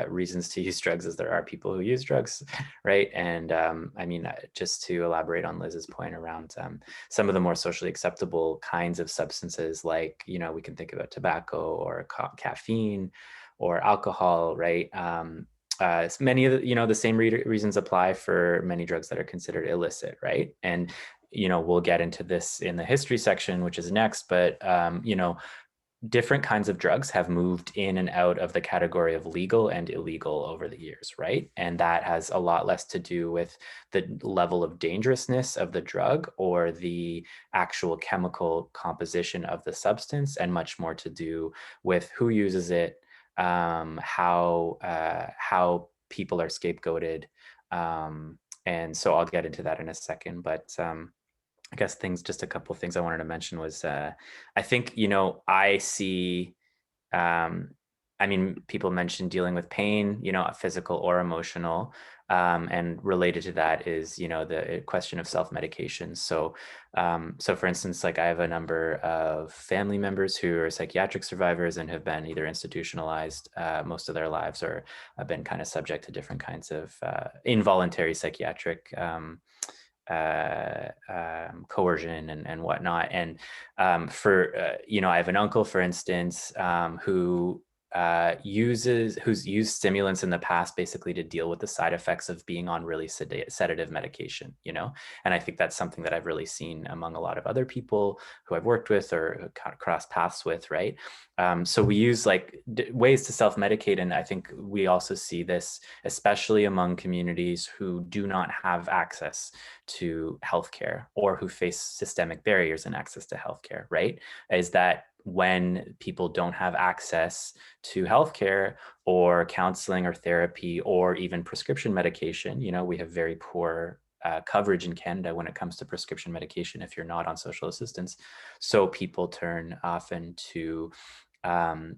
reasons to use drugs as there are people who use drugs, right? And just to elaborate on Liz's point around some of the more socially acceptable kinds of substances, like, we can think about tobacco or caffeine or alcohol, right? Many of the same reasons apply for many drugs that are considered illicit, right? And we'll get into this in the history section, which is next, but different kinds of drugs have moved in and out of the category of legal and illegal over the years, right? And that has a lot less to do with the level of dangerousness of the drug or the actual chemical composition of the substance, and much more to do with who uses it, how people are scapegoated. And so I'll get into that in a second, but I guess just a couple of things I wanted to mention was, I think, I see, people mentioned dealing with pain, physical or emotional, and related to that is, the question of self-medication. So for instance, like I have a number of family members who are psychiatric survivors and have been either institutionalized most of their lives, or have been kind of subject to different kinds of involuntary psychiatric coercion and whatnot. And I have an uncle, for instance, who's used stimulants in the past basically to deal with the side effects of being on really sedative medication, and I think that's something that I've really seen among a lot of other people who I've worked with or kind of crossed paths with, right? So we use like ways to self-medicate, and I think we also see this especially among communities who do not have access to healthcare or who face systemic barriers in access to healthcare, right? Is that when people don't have access to healthcare or counseling or therapy or even prescription medication, we have very poor coverage in Canada when it comes to prescription medication if you're not on social assistance. So people turn often to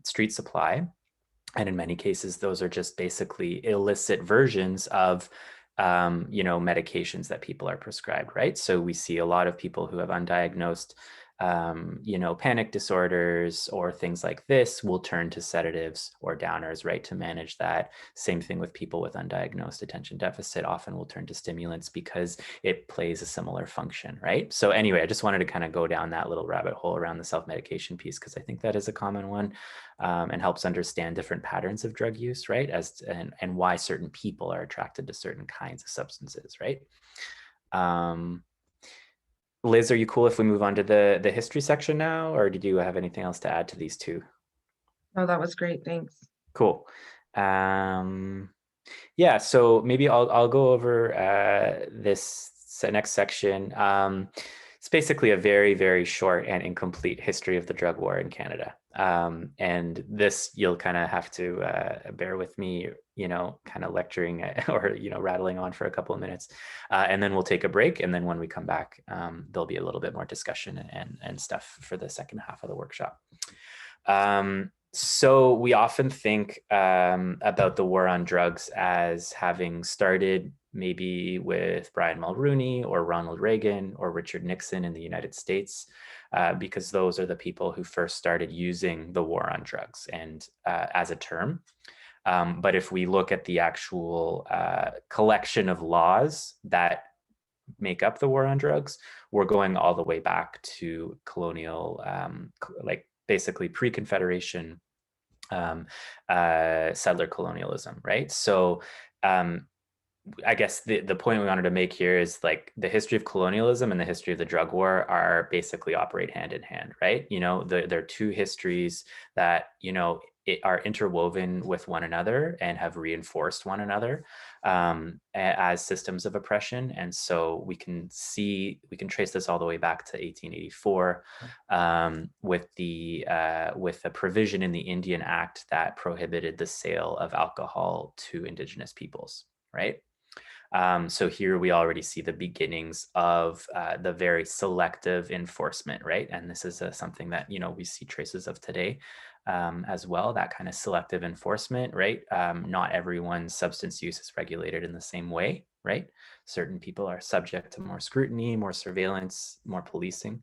street supply. And in many cases, those are just basically illicit versions of medications that people are prescribed, right? So we see a lot of people who have undiagnosed panic disorders or things like this will turn to sedatives or downers, right, to manage that. Same thing with people with undiagnosed attention deficit, often will turn to stimulants because it plays a similar function, right? So anyway, I just wanted to kind of go down that little rabbit hole around the self-medication piece, because I think that is a common one, and helps understand different patterns of drug use, right, and why certain people are attracted to certain kinds of substances, right? Liz, are you cool if we move on to the history section now, or did you have anything else to add to these two? No, that was great. Thanks. Cool. Yeah, so maybe I'll go over this next section. It's basically a very, very short and incomplete history of the drug war in Canada. And this, you'll kind of have to bear with me, kind of lecturing or, rattling on for a couple of minutes. And then we'll take a break. And then when we come back, there'll be a little bit more discussion and stuff for the second half of the workshop. So we often think about the war on drugs as having started maybe with Brian Mulroney or Ronald Reagan or Richard Nixon in the United States, because those are the people who first started using the war on drugs and as a term. But if we look at the actual collection of laws that make up the war on drugs, we're going all the way back to colonial, like basically pre-Confederation settler colonialism, right? So I guess the point we wanted to make here is like the history of colonialism and the history of the drug war are basically operate hand in hand, right? You know, there are two histories that, you know, are interwoven with one another and have reinforced one another as systems of oppression. And so we can trace this all the way back to 1884 with a provision in the Indian Act that prohibited the sale of alcohol to Indigenous peoples, right? So here we already see the beginnings of the very selective enforcement, right? And this is something that, you know, we see traces of today as well, that kind of selective enforcement, right? Not everyone's substance use is regulated in the same way, right? Certain people are subject to more scrutiny, more surveillance, more policing.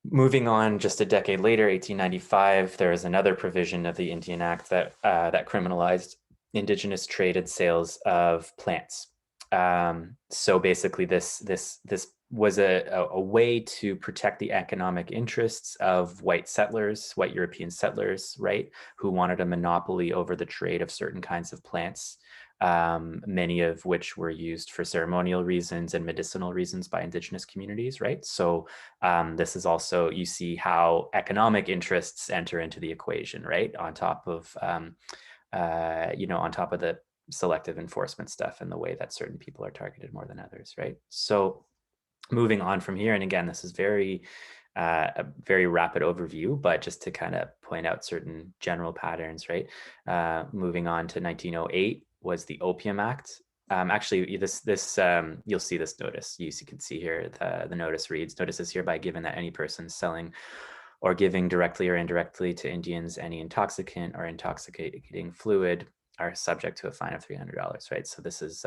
Moving on just a decade later, 1895, there is another provision of the Indian Act that criminalized Indigenous trade and sales of plants. So basically, this was a way to protect the economic interests of white settlers, white European settlers, right, who wanted a monopoly over the trade of certain kinds of plants, many of which were used for ceremonial reasons and medicinal reasons by Indigenous communities, right? So this is also, you see how economic interests enter into the equation, right, on top of you know, on top of the selective enforcement stuff and the way that certain people are targeted more than others, right? So moving on from here, and again, this is a very rapid overview, but just to kind of point out certain general patterns, right? Moving on to 1908 was the Opium Act. Actually, this you'll see this notice. You can see here the notice reads, "Notice is hereby given that any person selling or giving directly or indirectly to Indians any intoxicant or intoxicating fluid are subject to a fine of $300." Right. So this is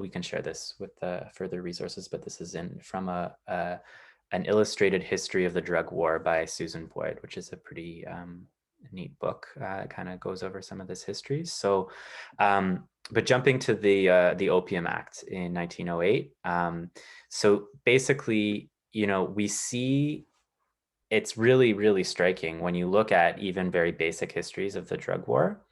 we can share this with further resources, but this is from an illustrated history of the drug war by Susan Boyd, which is a pretty neat book. It kind of goes over some of this history. So, but jumping to the Opium Act in 1908. So basically, you know, we see it's really, really striking when you look at even very basic histories of the drug war.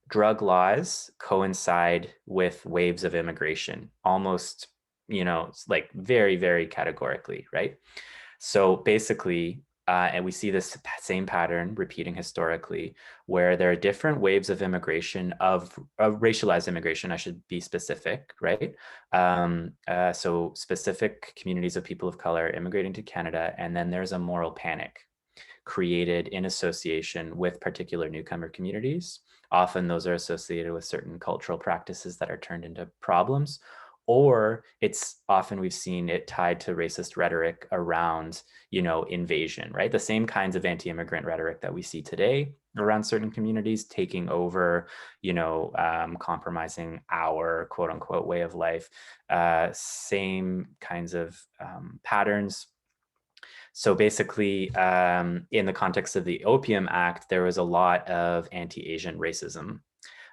Drug laws coincide with waves of immigration, almost, you know, like very, very categorically, right? So basically, and we see this same pattern repeating historically, where there are different waves of immigration, of racialized immigration, I should be specific, right? So specific communities of people of color immigrating to Canada, and then there's a moral panic created in association with particular newcomer communities. Often those are associated with certain cultural practices that are turned into problems, or it's often we've seen it tied to racist rhetoric around, you know, invasion, right? The same kinds of anti-immigrant rhetoric that we see today around certain communities taking over, you know, compromising our quote unquote way of life, same kinds of patterns. So basically, in the context of the Opium Act, there was a lot of anti-Asian racism.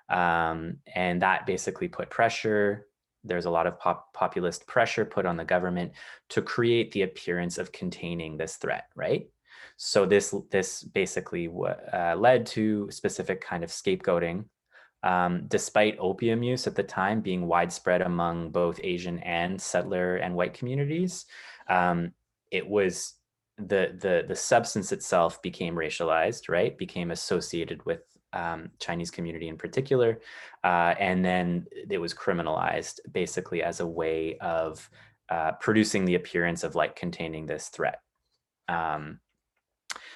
And that basically put pressure. There's a lot of populist pressure put on the government to create the appearance of containing this threat, right? So this basically led to specific kind of scapegoating. Despite opium use at the time being widespread among both Asian and settler and white communities, it was the substance itself became racialized, right? Became associated with Chinese community in particular, and then it was criminalized basically as a way of producing the appearance of like containing this threat.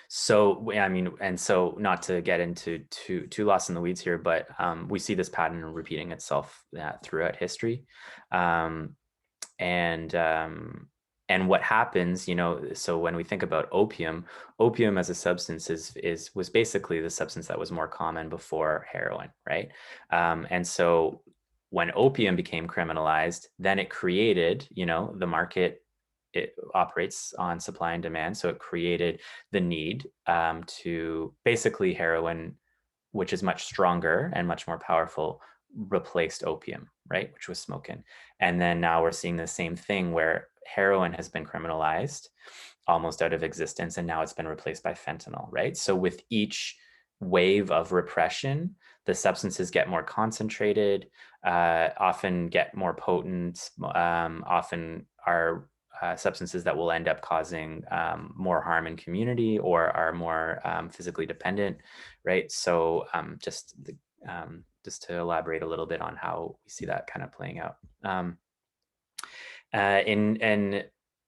So I mean, and so not to get into too lost in the weeds here, but we see this pattern repeating itself throughout history, and And what happens, you know, so when we think about opium, opium as a substance was basically the substance that was more common before heroin, right? And so when opium became criminalized, then it created, you know, the market, it operates on supply and demand. So it created the need to basically heroin, which is much stronger and much more powerful, replaced opium, right? Which was smoking. And then now we're seeing the same thing where heroin has been criminalized, almost out of existence, and now it's been replaced by fentanyl, right? So with each wave of repression, the substances get more concentrated, often get more potent, often are substances that will end up causing more harm in community or are more physically dependent, right? So just to elaborate a little bit on how we see that kind of playing out.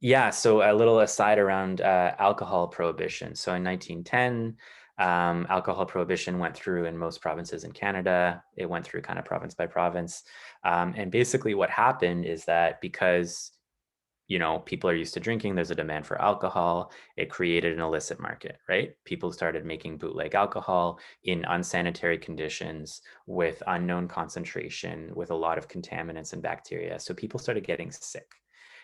Yeah, so a little aside around alcohol prohibition. So in 1910, alcohol prohibition went through in most provinces in Canada. It went through kind of province by province. And basically what happened is that because, you know, people are used to drinking, there's a demand for alcohol, it created an illicit market, right? People started making bootleg alcohol in unsanitary conditions with unknown concentration, with a lot of contaminants and bacteria. So people started getting sick.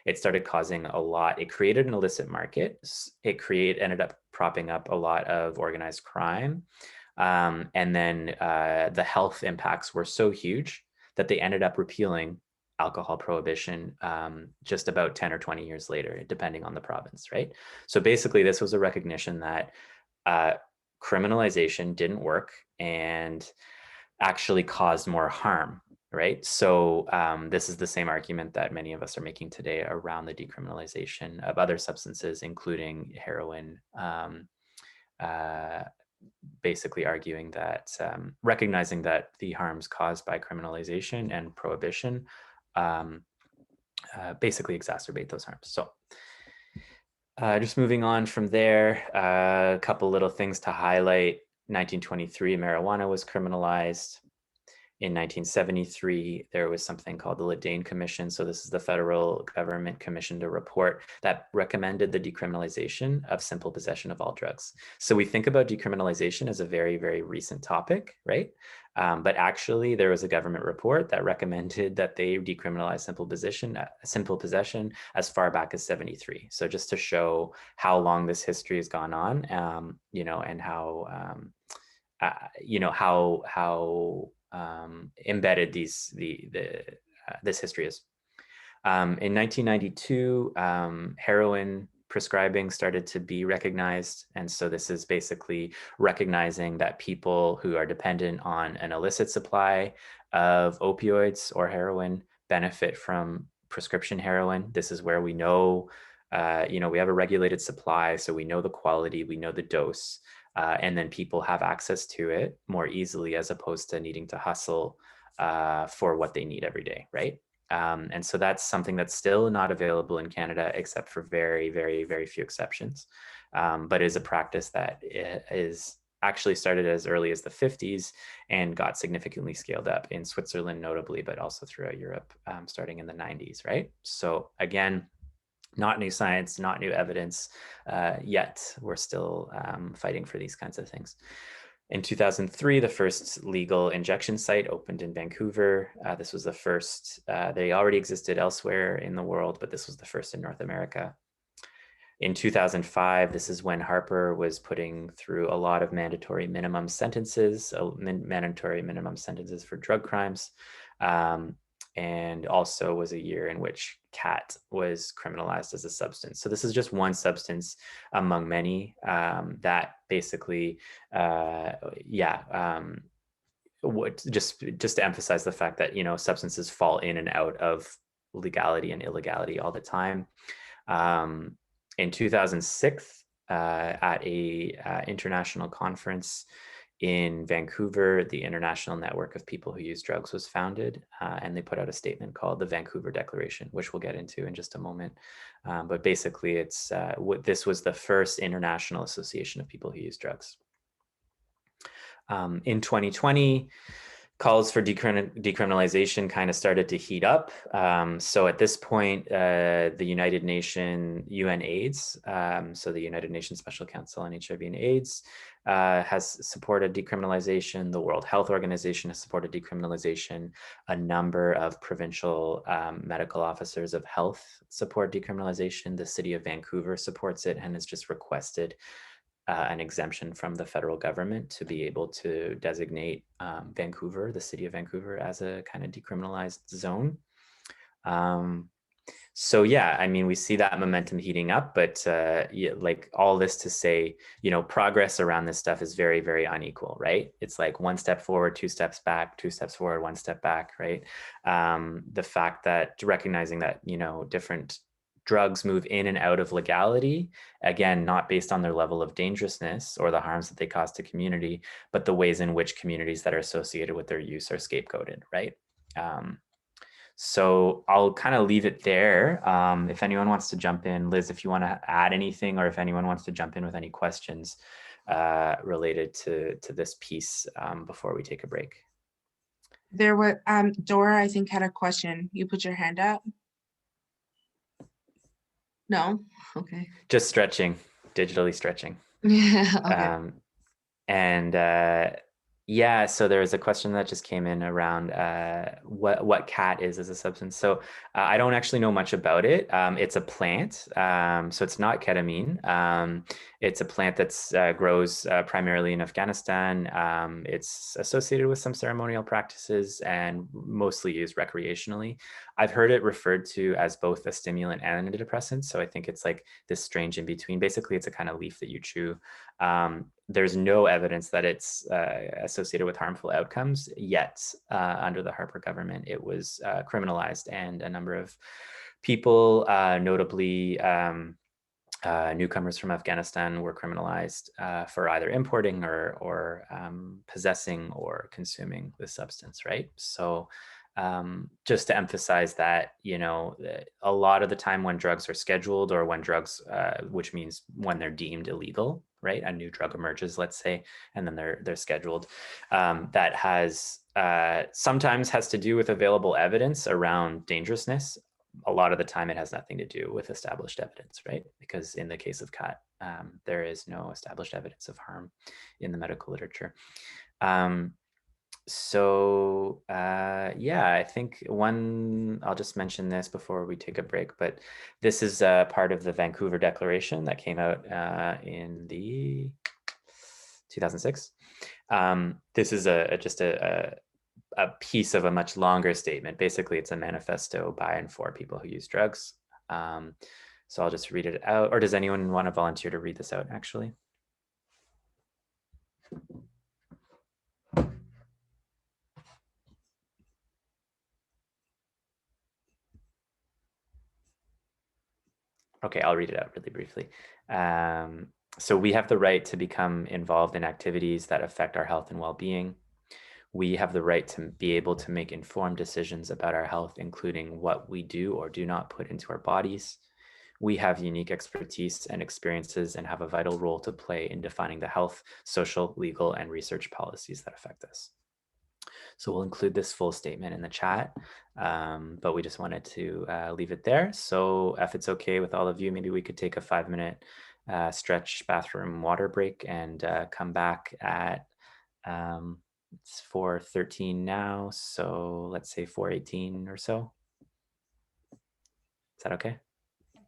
It started causing a lot, it created an illicit market. Ended up propping up a lot of organized crime. And then the health impacts were so huge that they ended up repealing alcohol prohibition just about 10 or 20 years later, depending on the province, right? So basically, this was a recognition that criminalization didn't work and actually caused more harm, right? So this is the same argument that many of us are making today around the decriminalization of other substances, including heroin, basically arguing that recognizing that the harms caused by criminalization and prohibition basically exacerbate those harms. So just moving on from there, a couple little things to highlight. 1923, marijuana was criminalized. In 1973, there was something called the Ledane Commission. So this is the federal government commissioned a report that recommended the decriminalization of simple possession of all drugs. So we think about decriminalization as a very, very recent topic, right? But actually, there was a government report that recommended that they decriminalize simple possession as far back as 73. So just to show how long this history has gone on, you know, and how you know how embedded this history is. In 1992, heroin prescribing started to be recognized. And so this is basically recognizing that people who are dependent on an illicit supply of opioids or heroin benefit from prescription heroin. This is where we know, you know, we have a regulated supply, so we know the quality, we know the dose. And then people have access to it more easily as opposed to needing to hustle for what they need every day, right? And so that's something that's still not available in Canada, except for very, very, very few exceptions, but is a practice that is actually started as early as the 50s and got significantly scaled up in Switzerland notably, but also throughout Europe starting in the 90s, right? So again, not new science, not new evidence yet. We're still fighting for these kinds of things. In 2003, the first legal injection site opened in Vancouver. This was the first, they already existed elsewhere in the world, but this was the first in North America. In 2005, this is when Harper was putting through a lot of mandatory minimum sentences, for drug crimes. And also was a year in which cat was criminalized as a substance. So this is just one substance among many that basically, just to emphasize the fact that, you know, substances fall in and out of legality and illegality all the time. In 2006, at a international conference in Vancouver, the International Network of People Who Use Drugs was founded, and they put out a statement called the Vancouver Declaration, which we'll get into in just a moment. But basically, it's this was the first international association of people who use drugs. In 2020, calls for decriminalization kind of started to heat up. So at this point, the United Nations, UNAIDS, so the United Nations Special Council on HIV and AIDS, has supported decriminalization. The World Health Organization has supported decriminalization. A number of provincial medical officers of health support decriminalization. The city of Vancouver supports it and has just requested an exemption from the federal government to be able to designate Vancouver, the city of Vancouver, as a kind of decriminalized zone. So yeah, I mean, we see that momentum heating up, but yeah, like all this to say, progress around this stuff is very, very unequal, right? It's like one step forward, two steps back, two steps forward, one step back, right? The fact that recognizing that, different drugs move in and out of legality, again, not based on their level of dangerousness or the harms that they cause to community, but the ways in which communities that are associated with their use are scapegoated, right? So I'll kind of leave it there. If anyone wants to jump in, Liz, if you want to add anything, or if anyone wants to jump in with any questions related to this piece before we take a break. There was Dora, I think, had a question. You put your hand up. No? Okay. Just stretching, digitally stretching. Okay. Yeah, so there was a question that just came in around what cat is as a substance. So I don't actually know much about it. It's a plant, so it's not ketamine. It's a plant that's grows primarily in Afghanistan. It's associated with some ceremonial practices and mostly used recreationally. I've heard it referred to as both a stimulant and an antidepressant. So I think it's like this strange in between. Basically, it's a kind of leaf that you chew. There's no evidence that it's associated with harmful outcomes yet. Under the Harper government, it was criminalized, and a number of people, notably newcomers from Afghanistan, were criminalized for either importing or possessing or consuming the substance, right? So just to emphasize that, a lot of the time when drugs are scheduled, or when drugs, which means when they're deemed illegal, right? A new drug emerges, let's say, and then they're scheduled. That has sometimes has to do with available evidence around dangerousness. A lot of the time it has nothing to do with established evidence, right? Because in the case of cat, there is no established evidence of harm in the medical literature. Yeah, I think I'll just mention this before we take a break, but this is part of the Vancouver Declaration that came out in the 2006. This is just a piece of a much longer statement. Basically, it's a manifesto by and for people who use drugs. So I'll just read it out. Or does anyone want to volunteer to read this out, actually? Okay, I'll read it out really briefly. So we have the right to become involved in activities that affect our health and well-being. We have the right to be able to make informed decisions about our health, including what we do or do not put into our bodies. We have unique expertise and experiences and have a vital role to play in defining the health, social, legal, and research policies that affect us. So we'll include this full statement in the chat, but we just wanted to leave it there. So if it's okay with all of you, maybe we could take a 5-minute stretch bathroom water break and come back at, it's 4:13 now, so let's say 4:18 or so. Is that okay?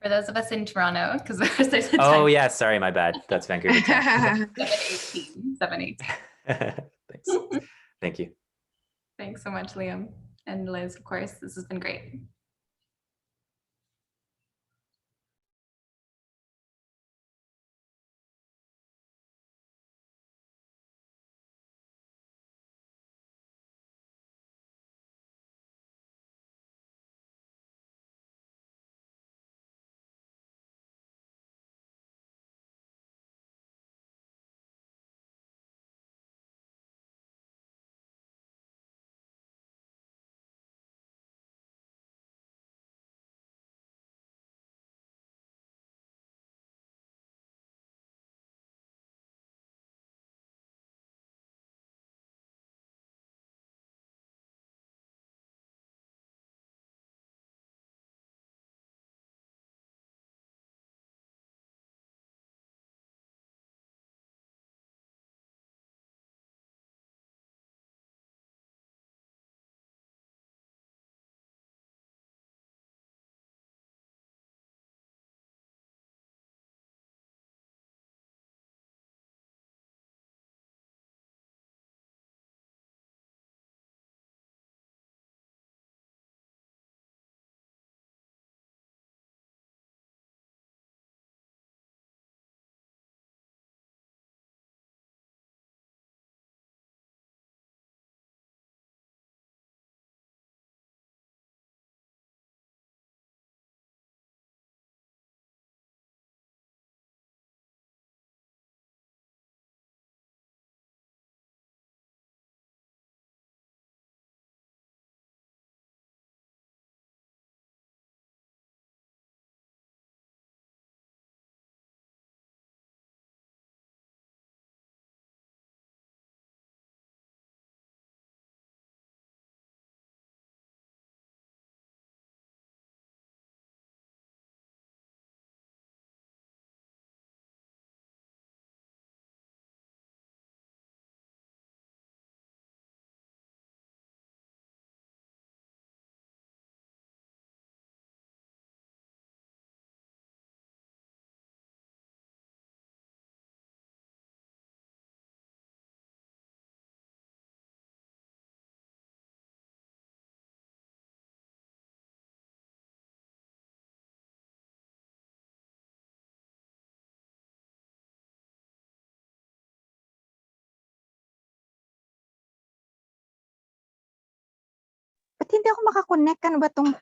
For those of us in Toronto, because there's a time. Oh yeah, sorry, my bad. That's Vancouver time. 7:18. Thanks. Thank you. Thanks so much, Liam and Liz, of course. This has been great. hindi ako makakonect. Ano ba tong...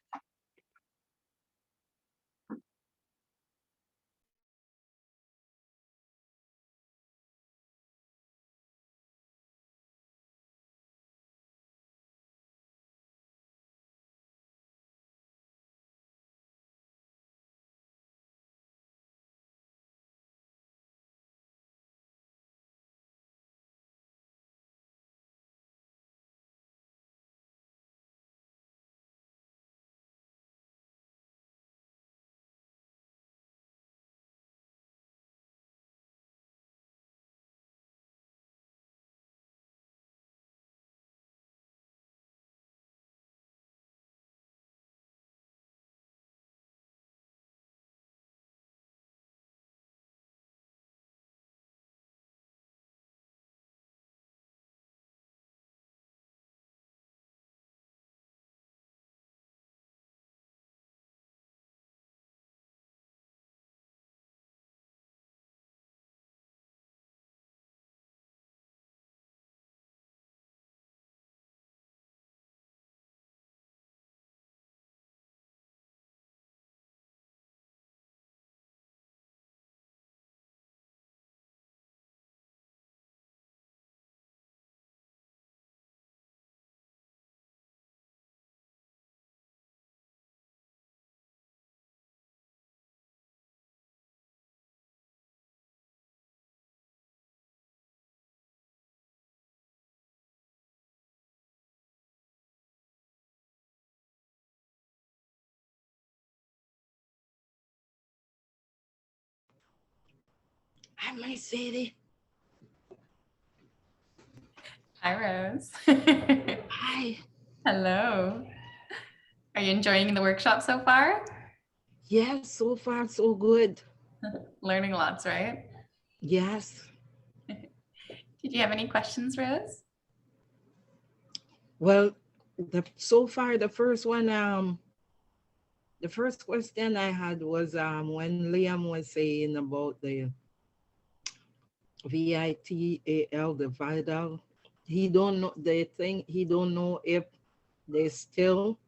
Hi, my city. Hi, Rose. Hi. Hello. Are you enjoying the workshop so far? Yes, so far so good. Learning lots, right? Yes. Did you have any questions, Rose? Well, so far the first one, the first question I had was when Liam was saying about the VITAL, the vital. He don't know the thing. He don't know if they're still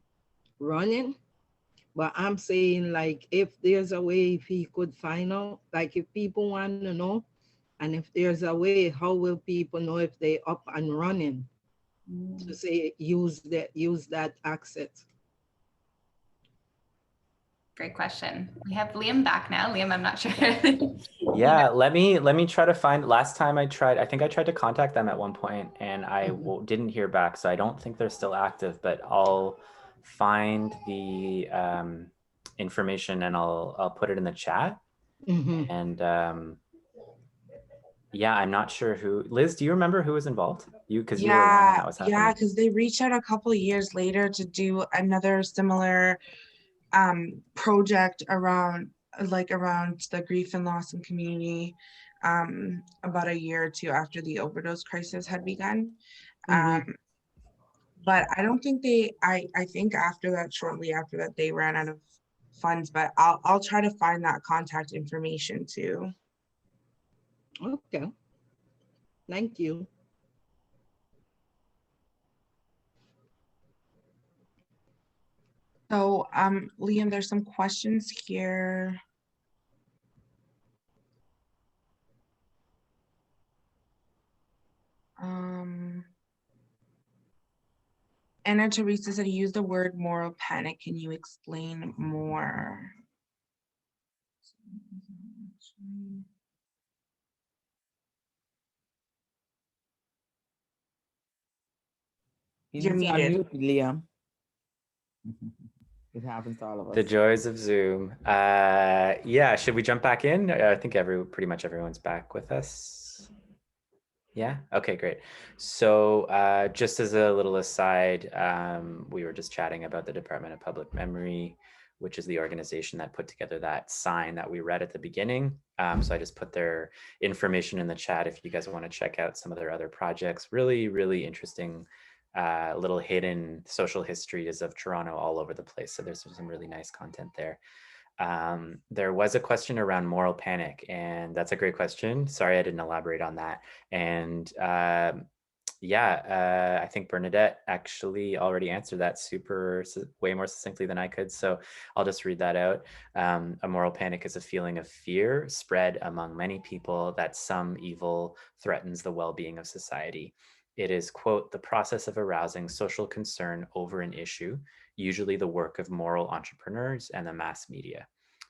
running. But I'm saying, like, if there's a way, if he could find out, like, if people want to know, and if there's a way, how will people know if they up and running? To say use that access. Great question. We have Liam back now. Liam, I'm not sure. Yeah, let me try to find. Last time I tried, I think I tried to contact them at one point, and I didn't hear back. So I don't think they're still active. But I'll find the information and I'll put it in the chat. And yeah, I'm not sure who. Liz, do you remember who was involved? Because you were around when that was happening. Yeah, because they reached out a couple of years later to do another similar project around the grief and loss in community about a year or two after the overdose crisis had begun. But I don't think I think after that, shortly after that, they ran out of funds, but I'll try to find that contact information too. Okay. Thank you. So Liam, there's some questions here. Anna Teresa said, use the word moral panic. Can you explain more? You're muted. Unmute, Liam. It happens to all of us. The joys of Zoom. Yeah, should we jump back in? I think pretty much everyone's back with us. Yeah, okay, great. So just as a little aside, we were just chatting about the Department of Public Memory, which is the organization that put together that sign that we read at the beginning. So I just put their information in the chat if you guys want to check out some of their other projects. Really, really interesting little hidden social histories of Toronto all over the place. So there's some really nice content there. There was a question around moral panic, and that's a great question. Sorry, I didn't elaborate on that. And Yeah, I think Bernadette actually already answered that way more succinctly than I could. So I'll just read that out. A moral panic is a feeling of fear spread among many people that some evil threatens the well-being of society. It is, quote, the process of arousing social concern over an issue, usually the work of moral entrepreneurs and the mass media.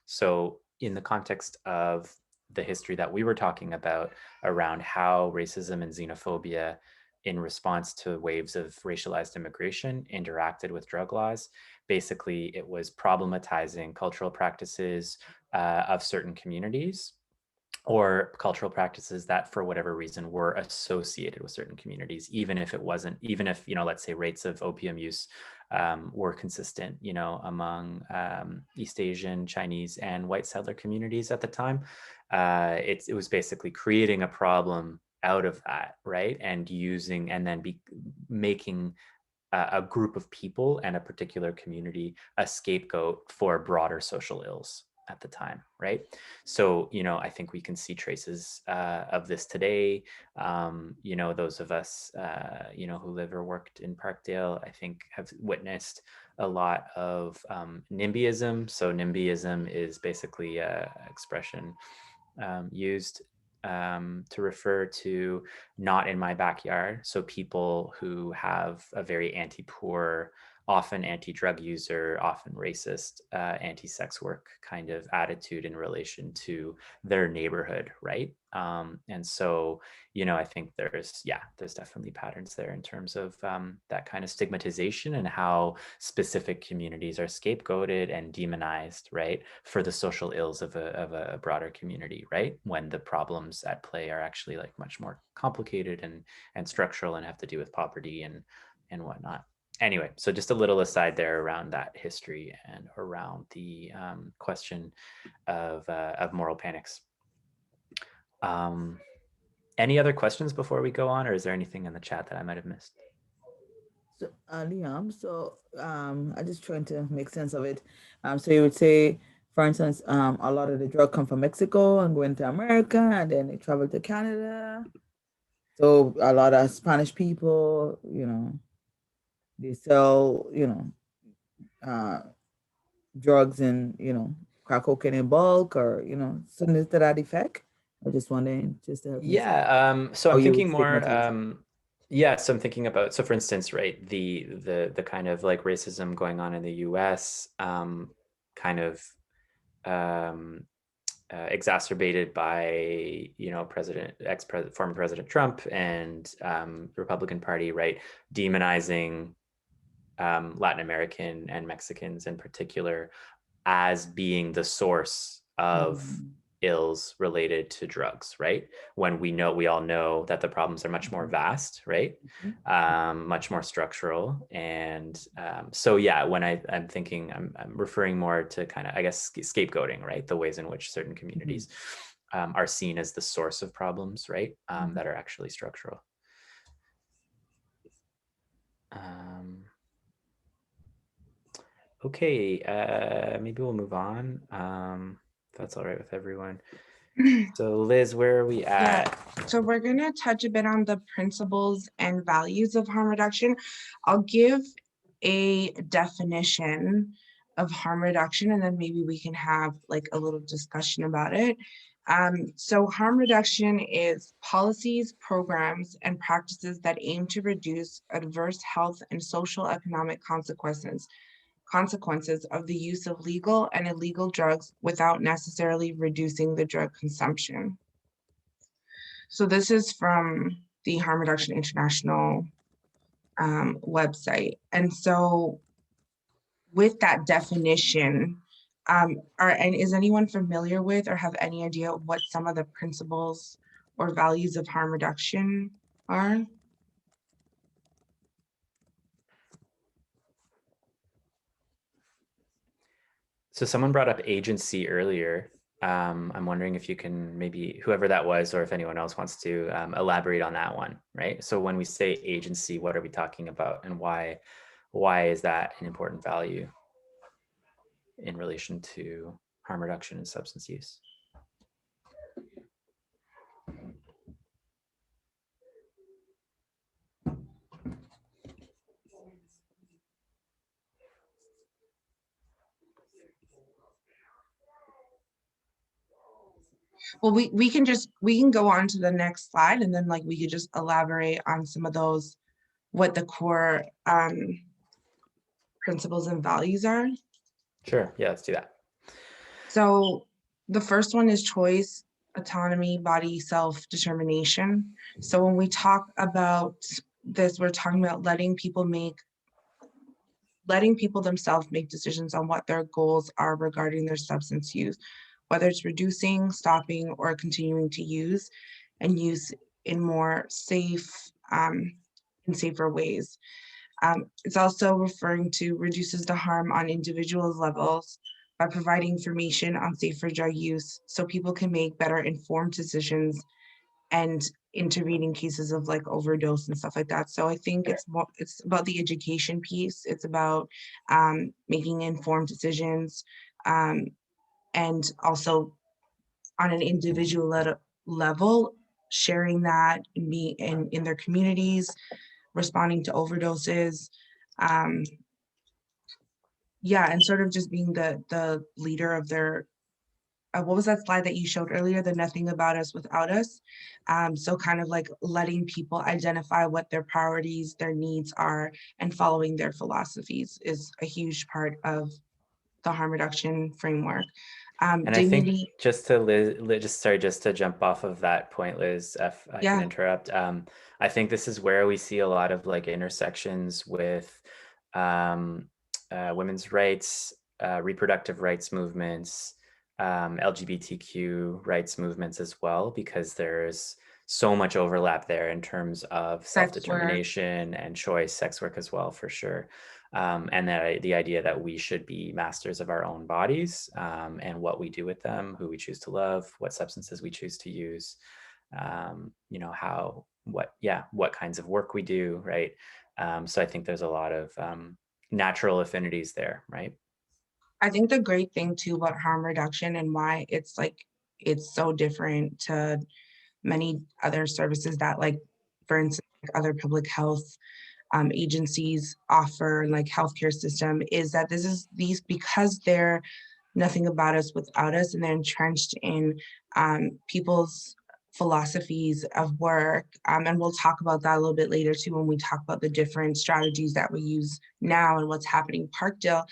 So in the context of the history that we were talking about around how racism and xenophobia in response to waves of racialized immigration interacted with drug laws. Basically, it was problematizing cultural practices of certain communities or cultural practices that for whatever reason were associated with certain communities, even if it wasn't, even if, let's say rates of opium use were consistent, among East Asian, Chinese, and white settler communities at the time. It was basically creating a problem out of that, right? And making a group of people and a particular community a scapegoat for broader social ills at the time, right? So, I think we can see traces of this today. Those of us, who live or worked in Parkdale, I think have witnessed a lot of NIMBYism. So NIMBYism is basically an expression used to refer to not in my backyard. So people who have a very anti-poor, often anti-drug user, often racist, anti-sex work kind of attitude in relation to their neighborhood, right? And so, I think there's definitely patterns there in terms of that kind of stigmatization and how specific communities are scapegoated and demonized, right, for the social ills of a broader community, right? When the problems at play are actually like much more complicated and structural and have to do with poverty and whatnot. Anyway, so just a little aside there around that history and around the question of moral panics. Any other questions before we go on, or is there anything in the chat that I might have missed? So, Liam, I just trying to make sense of it. So you would say, for instance, a lot of the drug come from Mexico and go into America, and then they travel to Canada. So a lot of Spanish people, they sell, drugs and, crack cocaine in bulk, or, something to that effect. I just wondering, just to help me. So how I'm you would thinking more, stigmatize. so I'm thinking about, so for instance, right, the kind of like racism going on in the US, kind of exacerbated by, former President Trump and Republican Party, right, demonizing Latin American and Mexicans in particular as being the source of ills related to drugs, right? When we all know that the problems are much more vast, right? Much more structural. And so, yeah, when I'm thinking, I'm referring more to kind of, I guess, scapegoating, right? The ways in which certain communities are seen as the source of problems, right? That are actually structural. Okay, maybe we'll move on. If that's all right with everyone. So Liz, where are we at? Yeah, so we're gonna touch a bit on the principles and values of harm reduction. I'll give a definition of harm reduction, and then maybe we can have like a little discussion about it. So harm reduction is policies, programs, and practices that aim to reduce adverse health and social economic consequences of the use of legal and illegal drugs without necessarily reducing the drug consumption. So this is from the Harm Reduction International website. And so with that definition, and is anyone familiar with or have any idea what some of the principles or values of harm reduction are? So someone brought up agency earlier. I'm wondering if you can maybe, whoever that was, or if anyone else wants to elaborate on that one, right? So when we say agency, what are we talking about, and why is that an important value in relation to harm reduction and substance use? Well, we can go on to the next slide, and then like we could just elaborate on some of those, what the core principles and values are. Sure. Yeah, let's do that. So the first one is choice, autonomy, body, self-determination. So when we talk about this, we're talking about letting people themselves make decisions on what their goals are regarding their substance use, whether it's reducing, stopping, or continuing to use, and use in more in safer ways. It's also referring to reduces the harm on individual levels by providing information on safer drug use so people can make better informed decisions and intervene in cases of like overdose and stuff like that. So I think it's about the education piece. It's about making informed decisions, and also on an individual level, sharing that in their communities, responding to overdoses. Yeah, and sort of just being the leader of their, what was that slide that you showed earlier, the nothing about us without us. So kind of like letting people identify what their priorities, their needs are, and following their philosophies is a huge part of the harm reduction framework. And Dignity. I think just to just to jump off of that point, Liz, if I can interrupt. I think this is where we see a lot of like intersections with women's rights, reproductive rights movements, LGBTQ rights movements as well, because there's so much overlap there in terms of self-determination and choice, sex work as well, for sure. And that the idea that we should be masters of our own bodies, and what we do with them, who we choose to love, what substances we choose to use, you know, what kinds of work we do, right? So I think there's a lot of natural affinities there, right? I think the great thing too about harm reduction and why it's so different to many other services that, like, for instance, like other public health agencies offer, and like healthcare system, is that because they're nothing about us without us, and they're entrenched in people's philosophies of work. And we'll talk about that a little bit later too, when we talk about the different strategies that we use now and what's happening in Parkdale,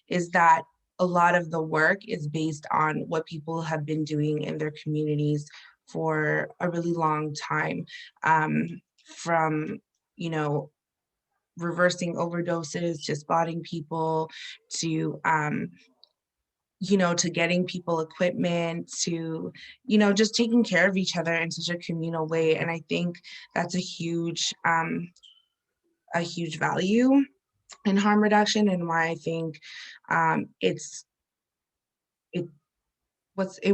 is that a lot of the work is based on what people have been doing in their communities for a really long time, from, you know, reversing overdoses to spotting people to, you know, to getting people equipment, to, you know, just taking care of each other in such a communal way. And I think that's a huge value in harm reduction, and why I think it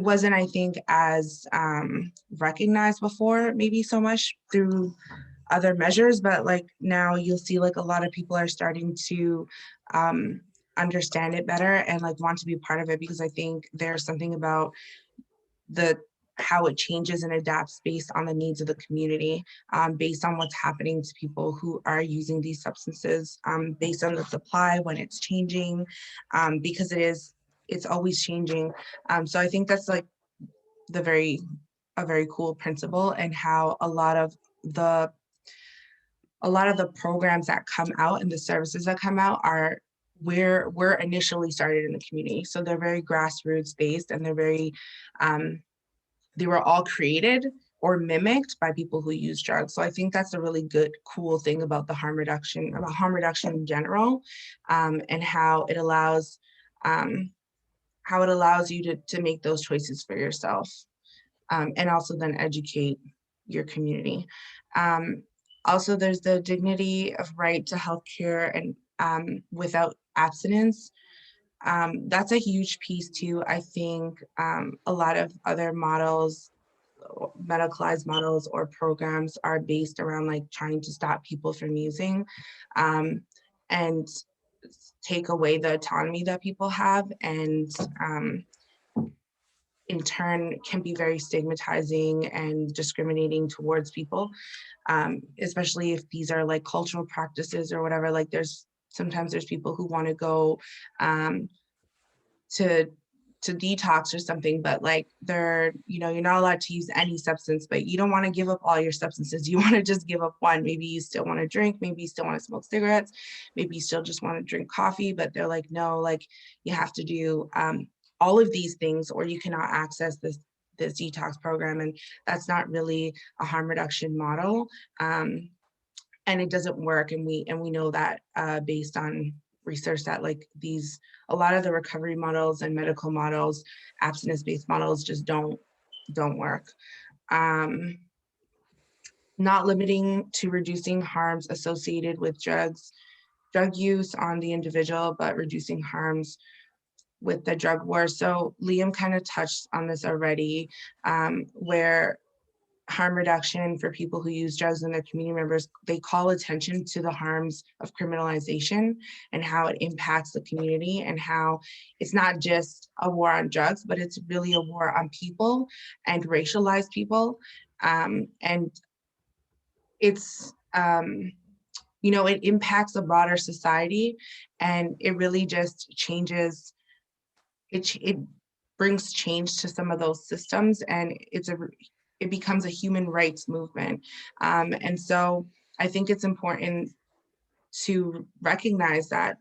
wasn't, I think, as recognized before, maybe so much through other measures, but like now you'll see like a lot of people are starting to understand it better and like want to be part of it, because I think there's something about how it changes and adapts based on the needs of the community, based on what's happening to people who are using these substances, based on the supply when it's changing, because it's always changing. So I think that's like a very cool principle, and how a lot of the programs that come out and the services that come out are we're initially started in the community. So they're very grassroots based, and they're very, they were all created or mimicked by people who use drugs. So I think that's a really good, cool thing about harm reduction in general, and how it allows you to make those choices for yourself, and also then educate your community. Also, there's the dignity of right to healthcare and without abstinence. That's a huge piece too. I think a lot of other models, medicalized models or programs, are based around like trying to stop people from using, and take away the autonomy that people have, and in turn can be very stigmatizing and discriminating towards people, especially if these are like cultural practices or whatever. Like sometimes there's people who want to go to to detox or something, but like they're, you know, you're not allowed to use any substance, but you don't want to give up all your substances. You want to just give up one. Maybe you still want to drink, maybe you still want to smoke cigarettes, maybe you still just want to drink coffee, but they're like, no, like you have to do all of these things or you cannot access this detox program. And that's not really a harm reduction model. And it doesn't work. And we know that based on research that like a lot of the recovery models and medical models, abstinence-based models just don't work. Not limiting to reducing harms associated with drug use on the individual, but reducing harms with the drug war. So Liam kind of touched on this already, where harm reduction for people who use drugs and their community members, they call attention to the harms of criminalization and how it impacts the community and how it's not just a war on drugs, but it's really a war on people and racialized people. And it's, you know, it impacts a broader society and it really just changes, it brings change to some of those systems, and it becomes a human rights movement. And so I think it's important to recognize that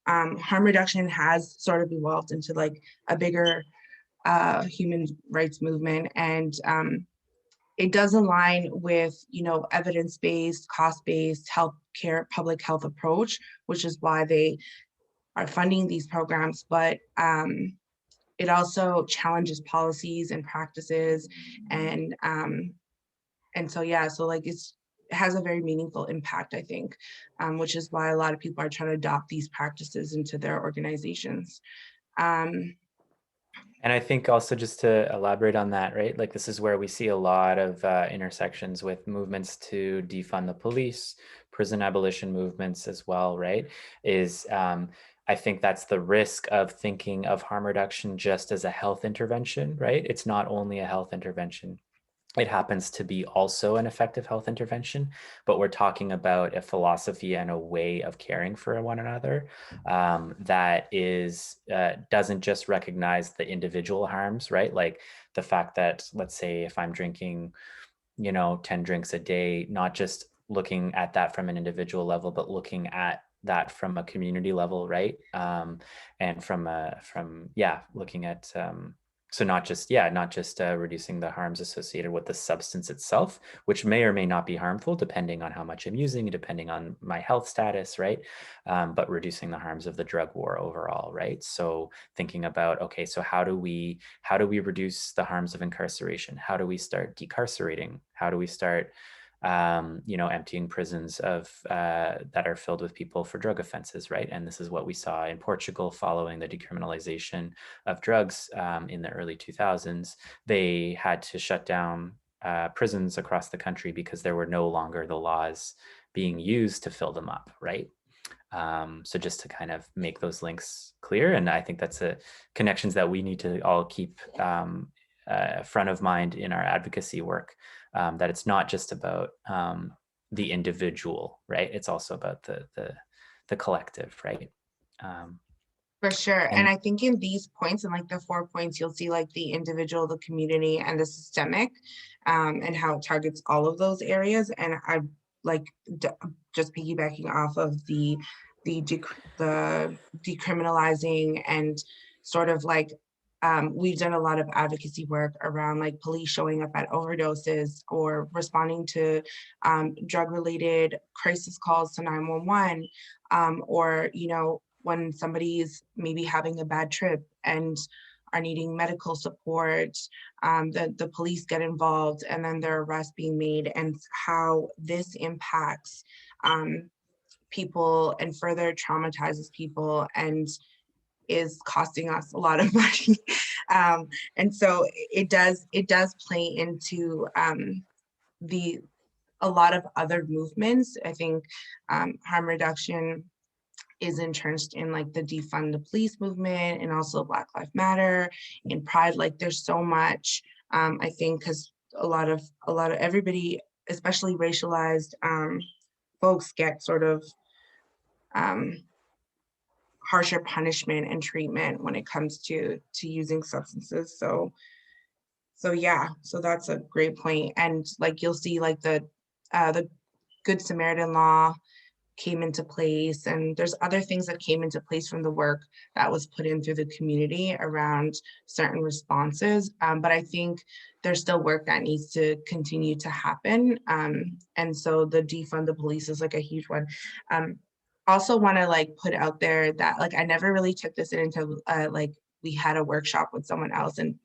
harm reduction has sort of evolved into like a bigger human rights movement. And it does align with, you know, evidence-based, cost-based healthcare, public health approach, which is why they are funding these programs. But it also challenges policies and practices, and so yeah, so like it has a very meaningful impact, I think, which is why a lot of people are trying to adopt these practices into their organizations. And I think also just to elaborate on that, right? Like this is where we see a lot of intersections with movements to defund the police, prison abolition movements as well, right? I think that's the risk of thinking of harm reduction just as a health intervention, right? It's not only a health intervention. It happens to be also an effective health intervention, but we're talking about a philosophy and a way of caring for one another that is doesn't just recognize the individual harms, right? Like the fact that, let's say, if I'm drinking, you know, 10 drinks a day, not just looking at that from an individual level, but looking at that from a community level, right? And looking at so not just reducing the harms associated with the substance itself, which may or may not be harmful depending on how much I'm using, depending on my health status, right? But reducing the harms of the drug war overall, right? So thinking about, okay, so how do we reduce the harms of incarceration? How do we start decarcerating? How do we start emptying prisons of that are filled with people for drug offenses, right? And this is what we saw in Portugal following the decriminalization of drugs in the early 2000s. They had to shut down prisons across the country because there were no longer the laws being used to fill them up, right? So just to kind of make those links clear, and I think that's connections that we need to all keep front of mind in our advocacy work. That it's not just about the individual, right? It's also about the collective, right? For sure. And I think in these points, and like the 4 points, you'll see like the individual, the community, and the systemic, and how it targets all of those areas. And I like just piggybacking off of the decriminalizing and sort of like we've done a lot of advocacy work around like police showing up at overdoses or responding to drug-related crisis calls to 911, or, you know, when somebody's maybe having a bad trip and are needing medical support, the police get involved and then their arrest being made, and how this impacts people and further traumatizes people and is costing us a lot of money. And so it does play into a lot of other movements. I think harm reduction is entrenched in like the defund the police movement, and also Black Lives Matter, in Pride. Like there's so much, I think, because a lot of everybody, especially racialized folks, get sort of harsher punishment and treatment when it comes to using substances. So yeah, so that's a great point. And like you'll see like the Good Samaritan law came into place, and there's other things that came into place from the work that was put in through the community around certain responses. But I think there's still work that needs to continue to happen. And so the defund the police is like a huge one. Also want to like put out there that like I never really took this in until like we had a workshop with someone else, and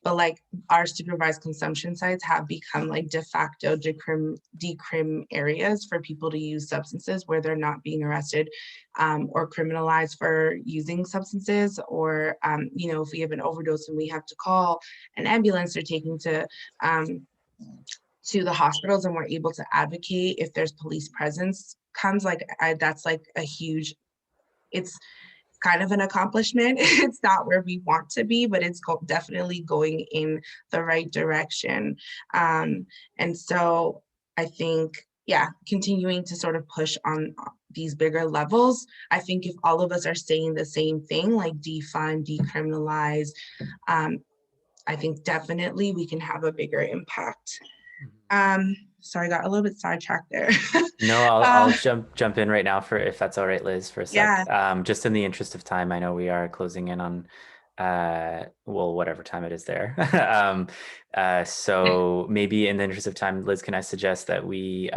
but like our supervised consumption sites have become like de facto decrim areas for people to use substances where they're not being arrested or criminalized for using substances, or you know, if we have an overdose and we have to call an ambulance, they're taken to the hospitals, and we're able to advocate if there's police presence comes. Like that's like a huge, it's kind of an accomplishment. It's not where we want to be, but it's definitely going in the right direction. And so I think, yeah, continuing to sort of push on these bigger levels. I think if all of us are saying the same thing, like defund, decriminalize, I think definitely we can have a bigger impact. Sorry, I got a little bit sidetracked there. No, I'll jump in right now, for if that's all right, Liz, for a sec. Yeah. Just in the interest of time, I know we are closing in on well, whatever time it is there. So maybe in the interest of time, Liz, can I suggest that we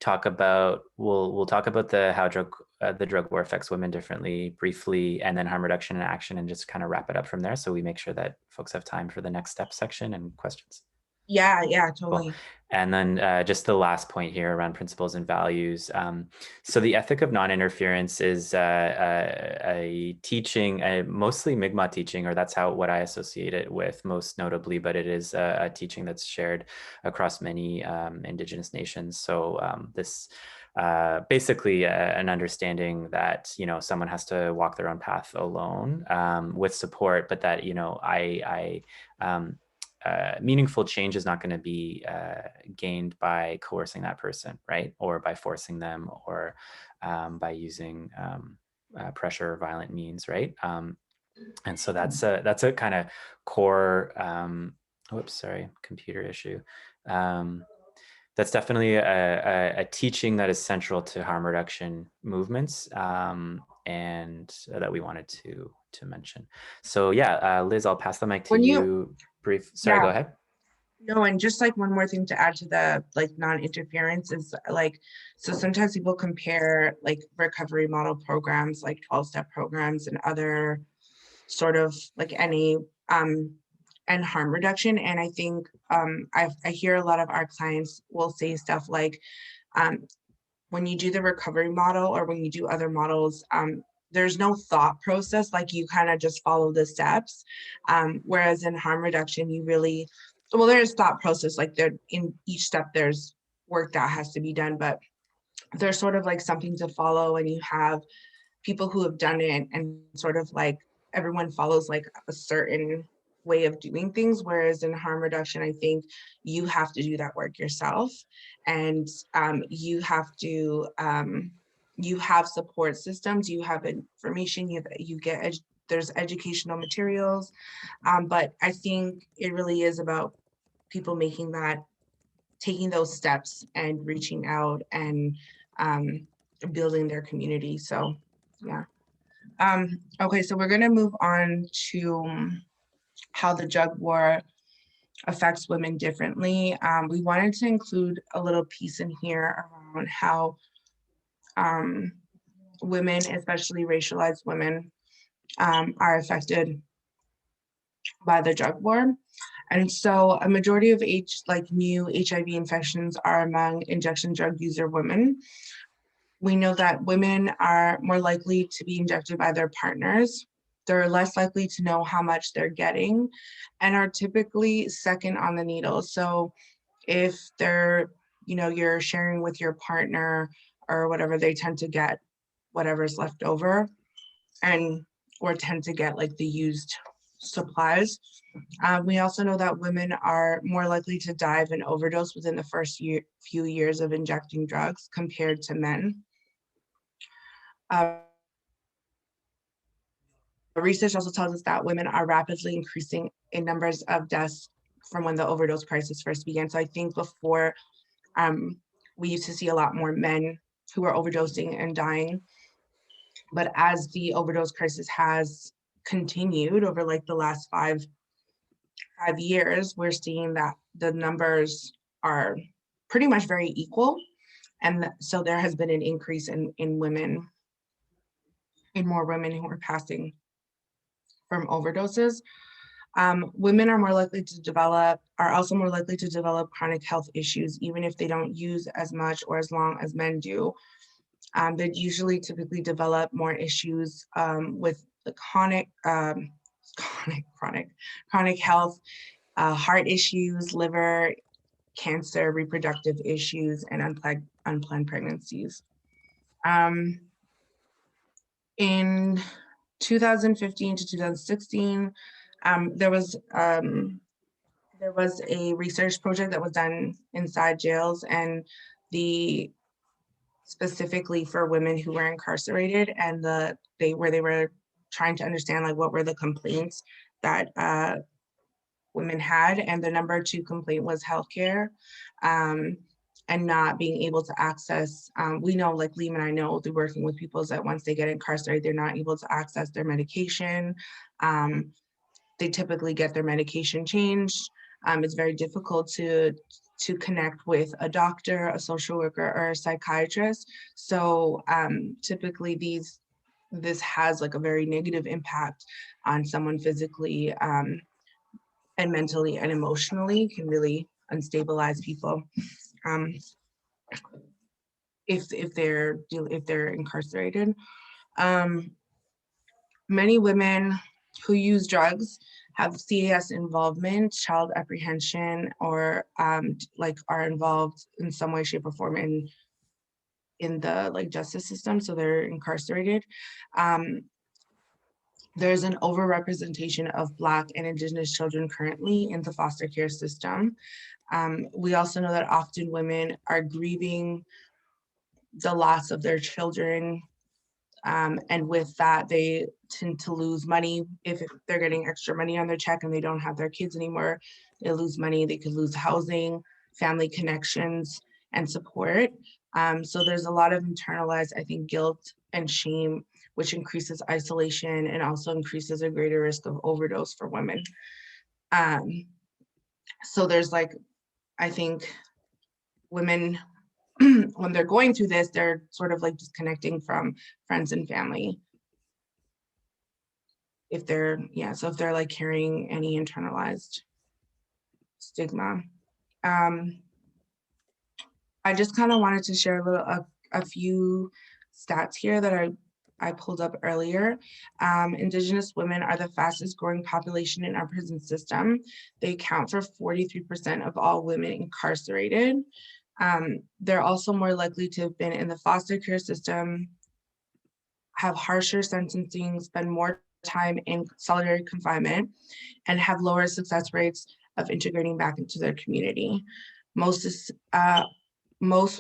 talk about, we'll talk about how the drug war affects women differently briefly, and then harm reduction in action, and just kind of wrap it up from there, so we make sure that folks have time for the next step section and questions. Yeah, totally. Cool. And then just the last point here around principles and values. So the ethic of non-interference is a teaching, mostly Mi'kmaq teaching, or that's what I associate it with most notably, but it is a teaching that's shared across many Indigenous nations. So this basically an understanding that, you know, someone has to walk their own path alone with support, but that, you know, meaningful change is not going to be gained by coercing that person, right? Or by forcing them, or by using pressure or violent means, right? And so that's a kind of core, whoops, sorry, computer issue. That's definitely a teaching that is central to harm reduction movements, and that we wanted to mention. So yeah, Liz, I'll pass the mic to you. Sorry, go ahead. No, and just like one more thing to add to the like non-interference is like, so sometimes people compare like recovery model programs, like 12-step programs and other sort of like any and harm reduction. And I think I hear a lot of our clients will say stuff like, when you do the recovery model or when you do other models, there's no thought process, like you kind of just follow the steps. Whereas in harm reduction, you really, well, there's thought process, like there in each step, there's work that has to be done, but there's sort of like something to follow, and you have people who have done it, and sort of like everyone follows like a certain way of doing things. Whereas in harm reduction, I think you have to do that work yourself, and you have to, you have support systems, you have information, you get there's educational materials, but I think it really is about people taking those steps and reaching out and building their community. So yeah. Okay, so we're gonna move on to how the drug war affects women differently. We wanted to include a little piece in here around how women, especially racialized women, are affected by the drug war. And so a majority of new HIV infections are among injection drug user women. We know that women are more likely to be injected by their partners. They're less likely to know how much they're getting, and are typically second on the needle. So if they're, you know, you're sharing with your partner or whatever, they tend to get whatever's left over, or tend to get like the used supplies. We also know that women are more likely to die of an overdose within the first few years of injecting drugs compared to men. Research also tells us that women are rapidly increasing in numbers of deaths from when the overdose crisis first began. So I think before we used to see a lot more men who were overdosing and dying. But as the overdose crisis has continued over like the last five years, we're seeing that the numbers are pretty much very equal. And so there has been an increase in women, in more women who are passing from overdoses. Women are also more likely to develop chronic health issues, even if they don't use as much or as long as men do. They usually typically develop more issues with the chronic health, heart issues, liver cancer, reproductive issues, and unplanned pregnancies. In 2015 to 2016, there was a research project that was done inside jails, and specifically for women who were incarcerated, and they were trying to understand like what were the complaints that women had, and the number 2 complaint was healthcare, and not being able to access. We know, like Liam and I know through working with people, is that once they get incarcerated, they're not able to access their medication. They typically get their medication changed. It's very difficult to connect with a doctor, a social worker, or a psychiatrist. So typically this has like a very negative impact on someone physically and mentally and emotionally, can really unstabilize people if they're incarcerated. Many women who use drugs have CAS involvement, child apprehension, or like are involved in some way, shape, or form in the like justice system, so they're incarcerated. There's an overrepresentation of Black and Indigenous children currently in the foster care system. We also know that often women are grieving the loss of their children, and with that, they tend to lose money. If they're getting extra money on their check and they don't have their kids anymore, they lose money. They could lose housing, family connections, and support. So there's a lot of internalized, I think, guilt and shame, which increases isolation and also increases a greater risk of overdose for women. So there's like, I think women, when they're going through this, they're sort of like disconnecting from friends and family. If they're like carrying any internalized stigma. I just kind of wanted to share a few stats here that I pulled up earlier. Indigenous women are the fastest growing population in our prison system. They account for 43% of all women incarcerated. They're also more likely to have been in the foster care system, have harsher sentencing, spend more time in solitary confinement, and have lower success rates of integrating back into their community. Most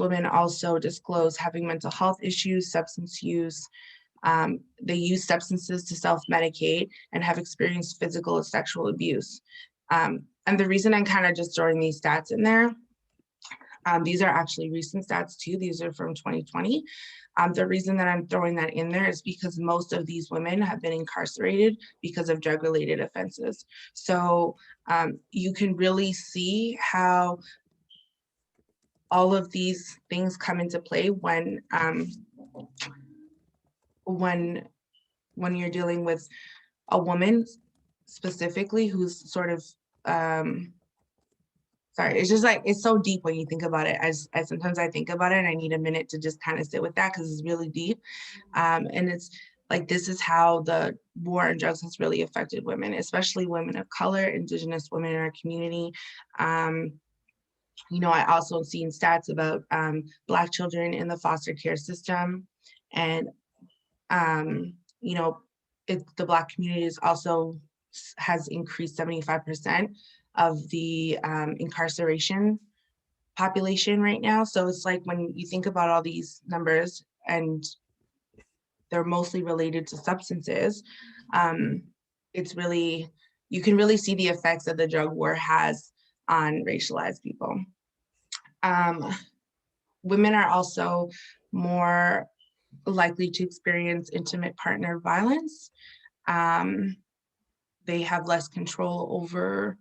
women also disclose having mental health issues, substance use. They use substances to self-medicate and have experienced physical and sexual abuse. And the reason I'm kind of just throwing these stats in there, these are actually recent stats too. These are from 2020. The reason that I'm throwing that in there is because most of these women have been incarcerated because of drug-related offenses. So you can really see how all of these things come into play when you're dealing with a woman specifically who's sort of sorry, it's just like, it's so deep when you think about it. As sometimes I think about it and I need a minute to just kind of sit with that because it's really deep. And it's like, this is how the war on drugs has really affected women, especially women of color, Indigenous women in our community. You know, I also seen stats about Black children in the foster care system. And, you know, the Black community is also has increased 75% of the incarceration population right now. So it's like when you think about all these numbers and they're mostly related to substances, it's really, you can really see the effects that the drug war has on racialized people. Women are also more likely to experience intimate partner violence. They have less control over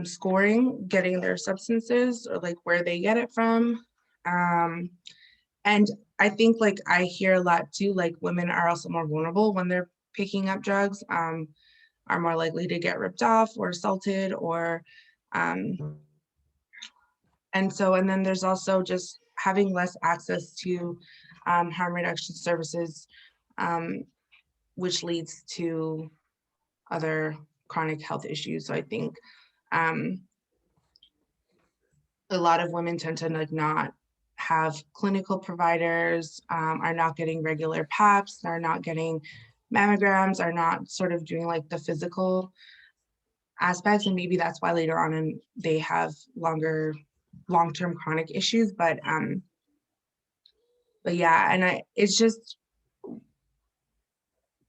scoring, getting their substances, or like where they get it from. And I think like I hear a lot too, like women are also more vulnerable when they're picking up drugs, are more likely to get ripped off or assaulted, or and then there's also just having less access to harm reduction services, which leads to other chronic health issues. So I think a lot of women tend to like not have clinical providers, are not getting regular PAPs, are not getting mammograms, are not sort of doing like the physical aspects, and maybe that's why later on in they have long-term chronic issues. But yeah, and it's just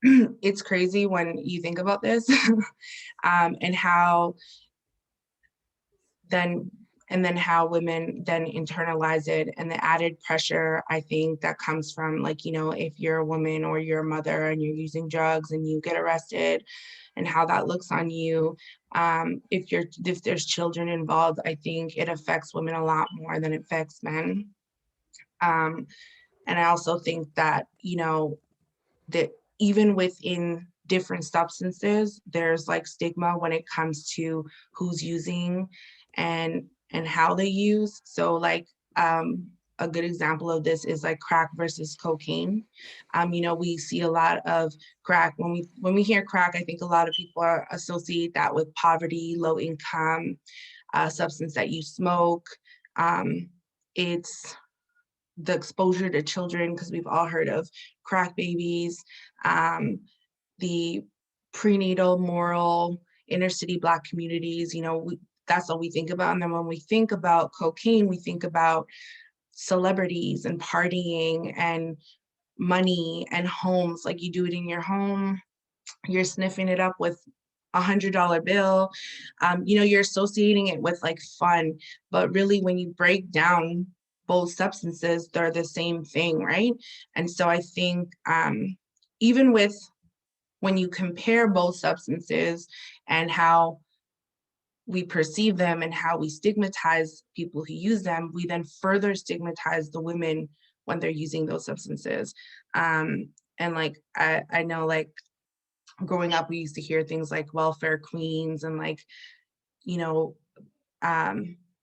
it's crazy when you think about this, and how how women then internalize it, and the added pressure I think that comes from, like, you know, if you're a woman or you're a mother and you're using drugs and you get arrested, and how that looks on you. If there's children involved, I think it affects women a lot more than it affects men. And I also think that, you know, that even within different substances, there's like stigma when it comes to who's using and how they use. So like a good example of this is like crack versus cocaine. You know, we see a lot of crack. When we hear crack, I think a lot of people associate that with poverty, low income, substance that you smoke. It's the exposure to children, because we've all heard of crack babies, the prenatal, moral, inner city Black communities, you know, that's all we think about. And then when we think about cocaine, we think about celebrities and partying and money and homes. Like, you do it in your home, you're sniffing it up with $100 bill, you know, you're associating it with like fun, but really when you break down both substances, they're the same thing, right? And so I think even with when you compare both substances and how we perceive them and how we stigmatize people who use them, we then further stigmatize the women when they're using those substances. And like, I know, like, growing up, we used to hear things like welfare queens and like, you know,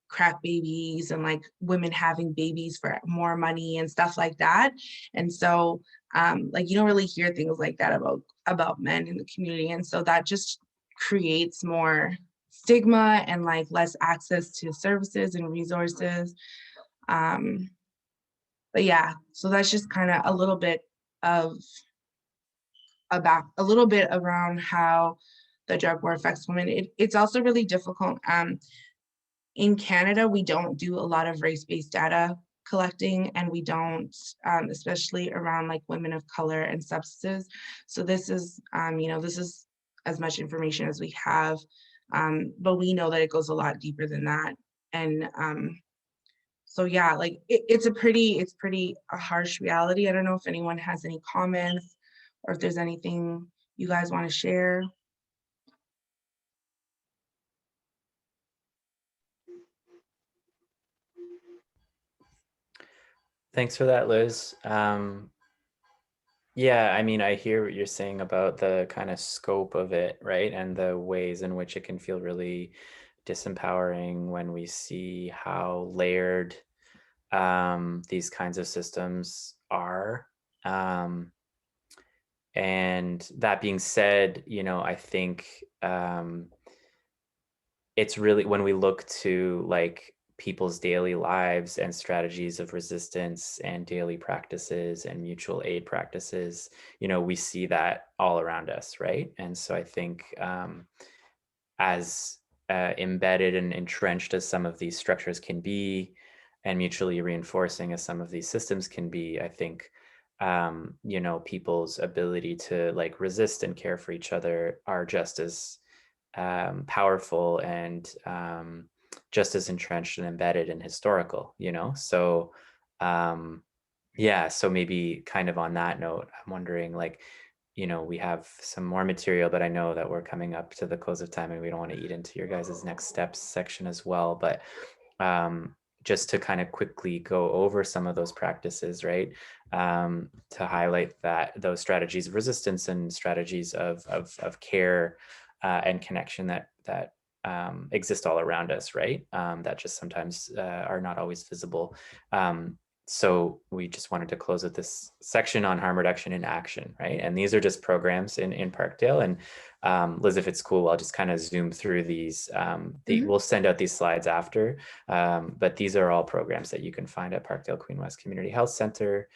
crack babies and like women having babies for more money and stuff like that. And so like, you don't really hear things like that about men in the community. And so that just creates more stigma and like less access to services and resources. But yeah, so that's just kind of a little bit around how the drug war affects women. It's also really difficult. In Canada, we don't do a lot of race-based data collecting, and we don't, especially around like women of color and substances. So this is, you know, this is as much information as we have, but we know that it goes a lot deeper than that. And so yeah, like it's pretty a harsh reality. I don't know if anyone has any comments or if there's anything you guys want to share. Thanks for that, Liz. Yeah, I mean, I hear what you're saying about the kind of scope of it, right? And the ways in which it can feel really disempowering when we see how layered these kinds of systems are. And that being said, you know, I think it's really, when we look to like people's daily lives and strategies of resistance and daily practices and mutual aid practices, you know, we see that all around us, right? And so I think as embedded and entrenched as some of these structures can be, and mutually reinforcing as some of these systems can be, I think you know, people's ability to like resist and care for each other are just as powerful and just as entrenched and embedded and historical, you know? So yeah, so maybe kind of on that note, I'm wondering, like, you know, we have some more material, but I know that we're coming up to the close of time and we don't want to eat into your guys' next steps section as well. But just to kind of quickly go over some of those practices, right? To highlight that those strategies of resistance and strategies of care and connection that exist all around us, right? That just sometimes are not always visible. So we just wanted to close with this section on harm reduction in action, right? And these are just programs in Parkdale. And Liz, if it's cool, I'll just kind of zoom through these. We'll send out these slides after, but these are all programs that you can find at Parkdale Queen West Community Health Center.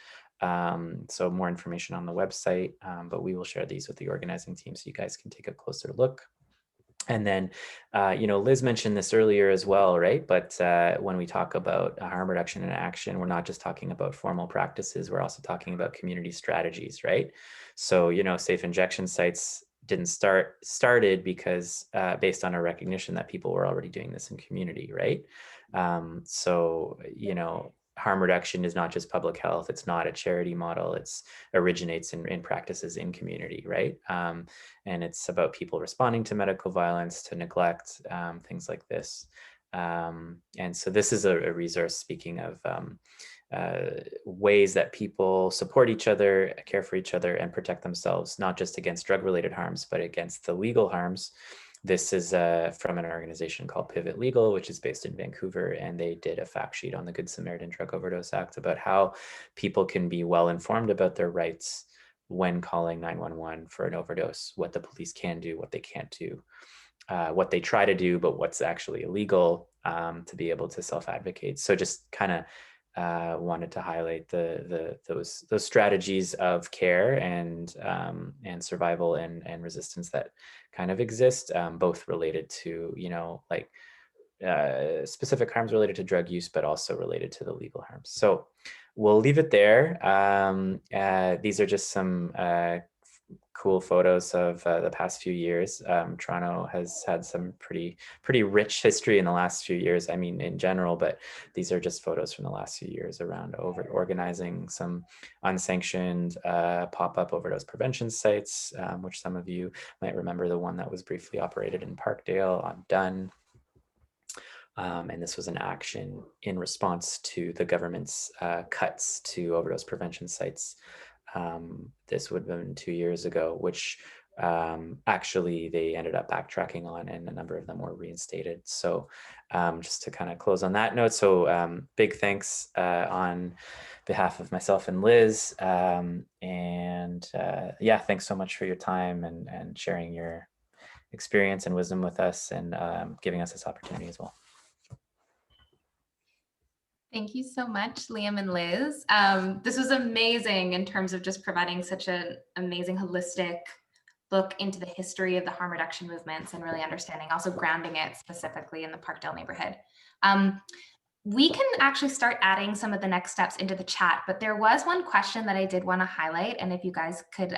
So more information on the website, but we will share these with the organizing team so you guys can take a closer look. And then, you know, Liz mentioned this earlier as well, right? But when we talk about harm reduction in action, we're not just talking about formal practices, we're also talking about community strategies, right? So, you know, safe injection sites started because based on a recognition that people were already doing this in community, right? So, you know, harm reduction is not just public health. It's not a charity model. It's originates in practices in community, right? And it's about people responding to medical violence, to neglect, things like this. And so this is a resource, speaking of ways that people support each other, care for each other, and protect themselves, not just against drug-related harms, but against the legal harms. This is from an organization called Pivot Legal, which is based in Vancouver, and they did a fact sheet on the Good Samaritan Drug Overdose Act about how people can be well informed about their rights when calling 911 for an overdose, what the police can do, what they can't do, what they try to do, but what's actually illegal, to be able to self-advocate. So just kind of wanted to highlight those strategies of care and survival and resistance that kind of exist, both related to, you know, like specific harms related to drug use, but also related to the legal harms. So we'll leave it there. These are just some cool photos of the past few years. Toronto has had some pretty rich history in the last few years. I mean, in general, but these are just photos from the last few years around organizing some unsanctioned pop-up overdose prevention sites, which some of you might remember the one that was briefly operated in Parkdale on Dunn. And this was an action in response to the government's cuts to overdose prevention sites. This would have been 2 years ago, which actually they ended up backtracking on, and a number of them were reinstated. So just to kind of close on that note, so big thanks on behalf of myself and Liz. And yeah, thanks so much for your time and sharing your experience and wisdom with us, and giving us this opportunity as well. Thank you so much, Liam and Liz. This was amazing in terms of just providing such an amazing holistic look into the history of the harm reduction movements and really understanding, also grounding it specifically in the Parkdale neighborhood. We can actually start adding some of the next steps into the chat, but there was one question that I did want to highlight, and if you guys could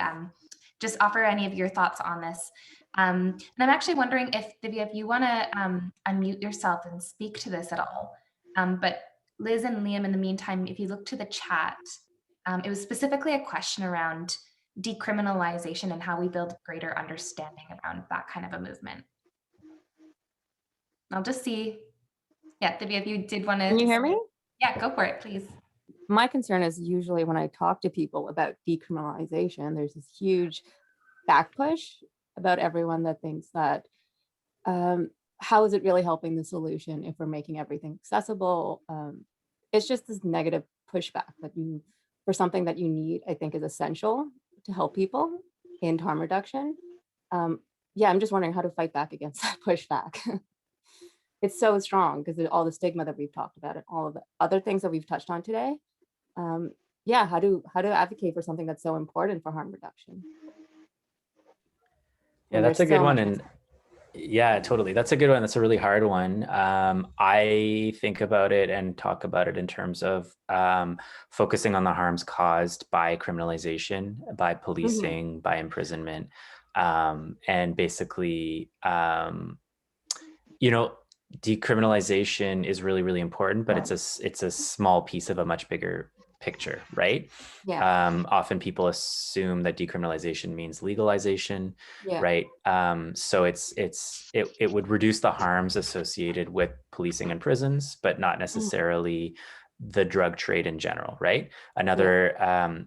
just offer any of your thoughts on this. And I'm actually wondering if, Divya, if you want to unmute yourself and speak to this at all. But Liz and Liam, in the meantime, if you look to the chat, it was specifically a question around decriminalization and how we build greater understanding around that kind of a movement. I'll just see. Yeah, Divya, if you did want to. Can you hear me? Yeah, go for it, please. My concern is usually when I talk to people about decriminalization, there's this huge back push about everyone that thinks that how is it really helping the solution if we're making everything accessible? It's just this negative pushback that for something that you need, I think is essential to help people in harm reduction. Yeah, I'm just wondering how to fight back against that pushback. It's so strong because all the stigma that we've talked about and all of the other things that we've touched on today. Yeah, how to advocate for something that's so important for harm reduction. Yeah, that's a good one. And Yeah, totally. That's a good one. That's a really hard one. I think about it and talk about it in terms of focusing on the harms caused by criminalization, by policing, by imprisonment, and basically, decriminalization is really, really important, but it's a small piece of a much bigger picture, right? Yeah. Often people assume that decriminalization means legalization, Yeah. right? So it would reduce the harms associated with policing and prisons, but not necessarily the drug trade in general, right? Another,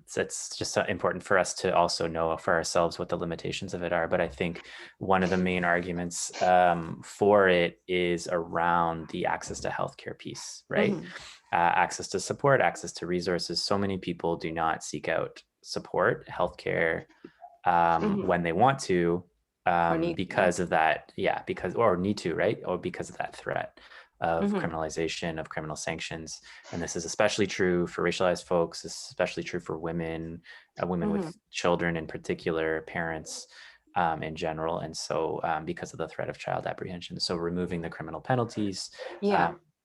so it's just important for us to also know for ourselves what the limitations of it are. But I think one of the main arguments for it is around the access to healthcare piece, right? Access to support, access to resources. So many people do not seek out support, healthcare when they want to, because of that, or need to, right? Or because of that threat of criminalization, of criminal sanctions. And this is especially true for racialized folks, especially true for women, women with children in particular, parents in general. And so because of the threat of child apprehension. So removing the criminal penalties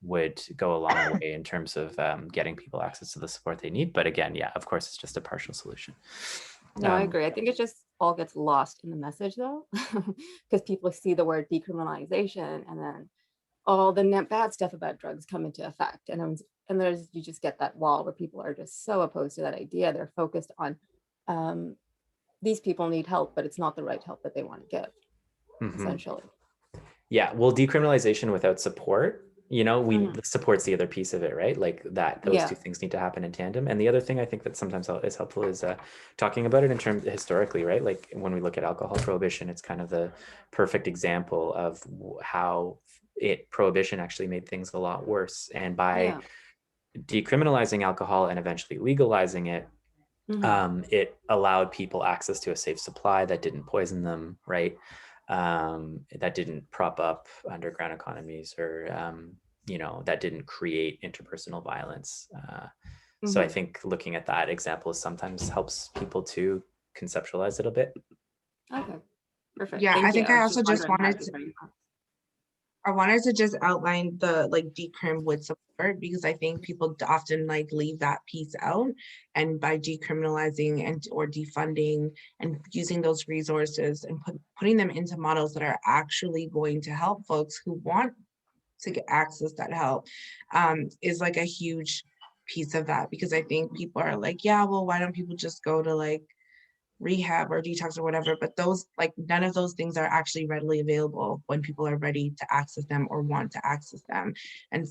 would go a long way in terms of getting people access to the support they need. But again, of course, it's just a partial solution. No, I agree. I think it just all gets lost in the message though, because people see the word decriminalization and then all the bad stuff about drugs come into effect. And you just get that wall where people are just so opposed to that idea. They're focused on these people need help, but it's not the right help that they want to give, essentially. Yeah, well, decriminalization without support, the support's the other piece of it, right? Like those two things need to happen in tandem. And the other thing I think that sometimes is helpful is talking about it in terms historically, right? Like when we look at alcohol prohibition, it's kind of the perfect example of how prohibition actually made things a lot worse. And by decriminalizing alcohol and eventually legalizing it, it allowed people access to a safe supply that didn't poison them, right? That didn't prop up underground economies or, that didn't create interpersonal violence. So I think looking at that example sometimes helps people to conceptualize it a bit. Okay, perfect. Yeah, Thank I think you. I also just wanted to just outline the decrim with support, because I think people often leave that piece out. And by decriminalizing or defunding and using those resources and putting them into models that are actually going to help folks who want to get access that help is a huge piece of that. Because I think people are yeah, well, why don't people just go to rehab or detox or whatever, but those none of those things are actually readily available when people are ready to access them or want to access them. And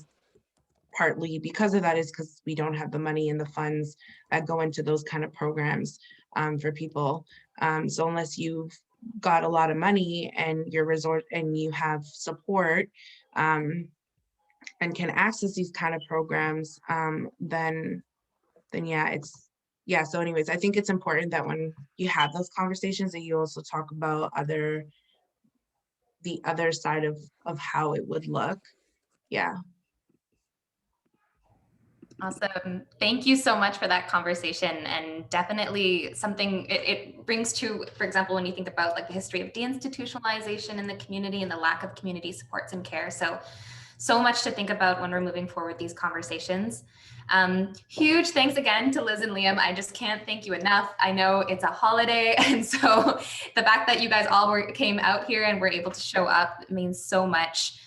partly because of that is because we don't have the money and the funds that go into those kind of programs for people. So unless you've got a lot of money and you have support and can access these kind of programs, then so anyways, I think it's important that when you have those conversations that you also talk about the other side of how it would look. Yeah. Awesome. Thank you so much for that conversation. And definitely something it brings to, for example, when you think about the history of deinstitutionalization in the community and the lack of community supports and care. So much to think about when we're moving forward these conversations. Huge thanks again to Liz and Liam. I just can't thank you enough. I know it's a holiday, and so the fact that you guys all came out here and were able to show up means so much.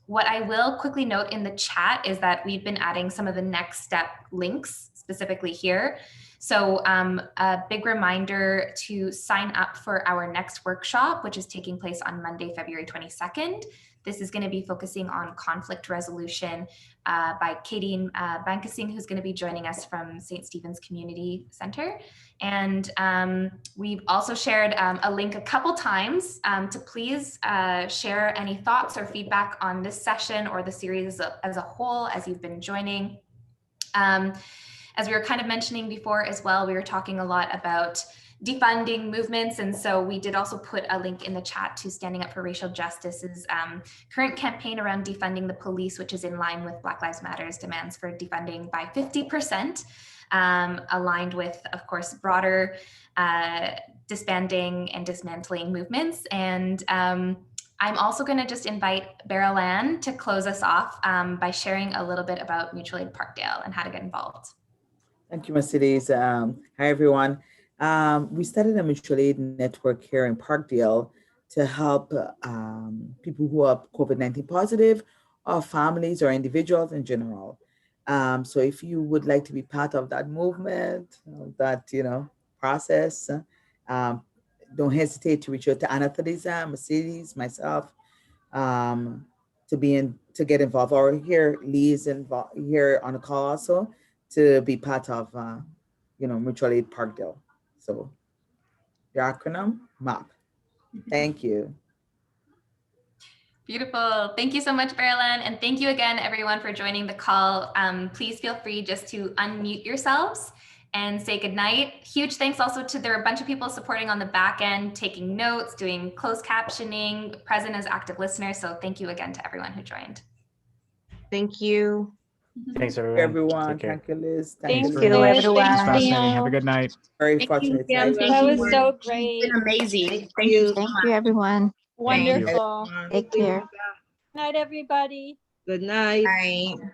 What I will quickly note in the chat is that we've been adding some of the next step links specifically here. So a big reminder to sign up for our next workshop, which is taking place on Monday, February 22nd. This is going to be focusing on conflict resolution by Katie Bankasing, who's going to be joining us from St. Stephen's Community Center. And we've also shared a link a couple times to please share any thoughts or feedback on this session or the series as a whole as you've been joining. As we were kind of mentioning before as well, we were talking a lot about defunding movements. And so we did also put a link in the chat to Standing Up for Racial Justice's current campaign around defunding the police, which is in line with Black Lives Matter's demands for defunding by 50%, aligned with, of course, broader disbanding and dismantling movements. And I'm also going to just invite Beryl Ann to close us off by sharing a little bit about Mutual Aid Parkdale and how to get involved. Thank you, Mercedes. Hi, everyone. We started a mutual aid network here in Parkdale to help people who are COVID-19 positive, or families or individuals in general. So if you would like to be part of that movement, that process, don't hesitate to reach out to Anna Teresa, Mercedes, myself, to get involved, or here Lee's involved here on the call also to be part of Mutual Aid Parkdale. So the acronym MAP. Thank you. Beautiful. Thank you so much, Beryl Ann. And thank you again, everyone, for joining the call. Please feel free just to unmute yourselves and say goodnight. Huge thanks also to, there are a bunch of people supporting on the back end, taking notes, doing closed captioning, present as active listeners. So thank you again to everyone who joined. Thank you. Thanks, everyone. Everyone, Take care. thank you, Liz. Thank Thank you, everyone. It's fascinating. Have a good night. Very Thank you, fortunate. Liam. Thank Thank That you, was Mark. so It's great. been amazing. Thank you so Thank much. you, everyone. Thank you. Wonderful. everyone. Take care. Night, everybody. Good night. Bye.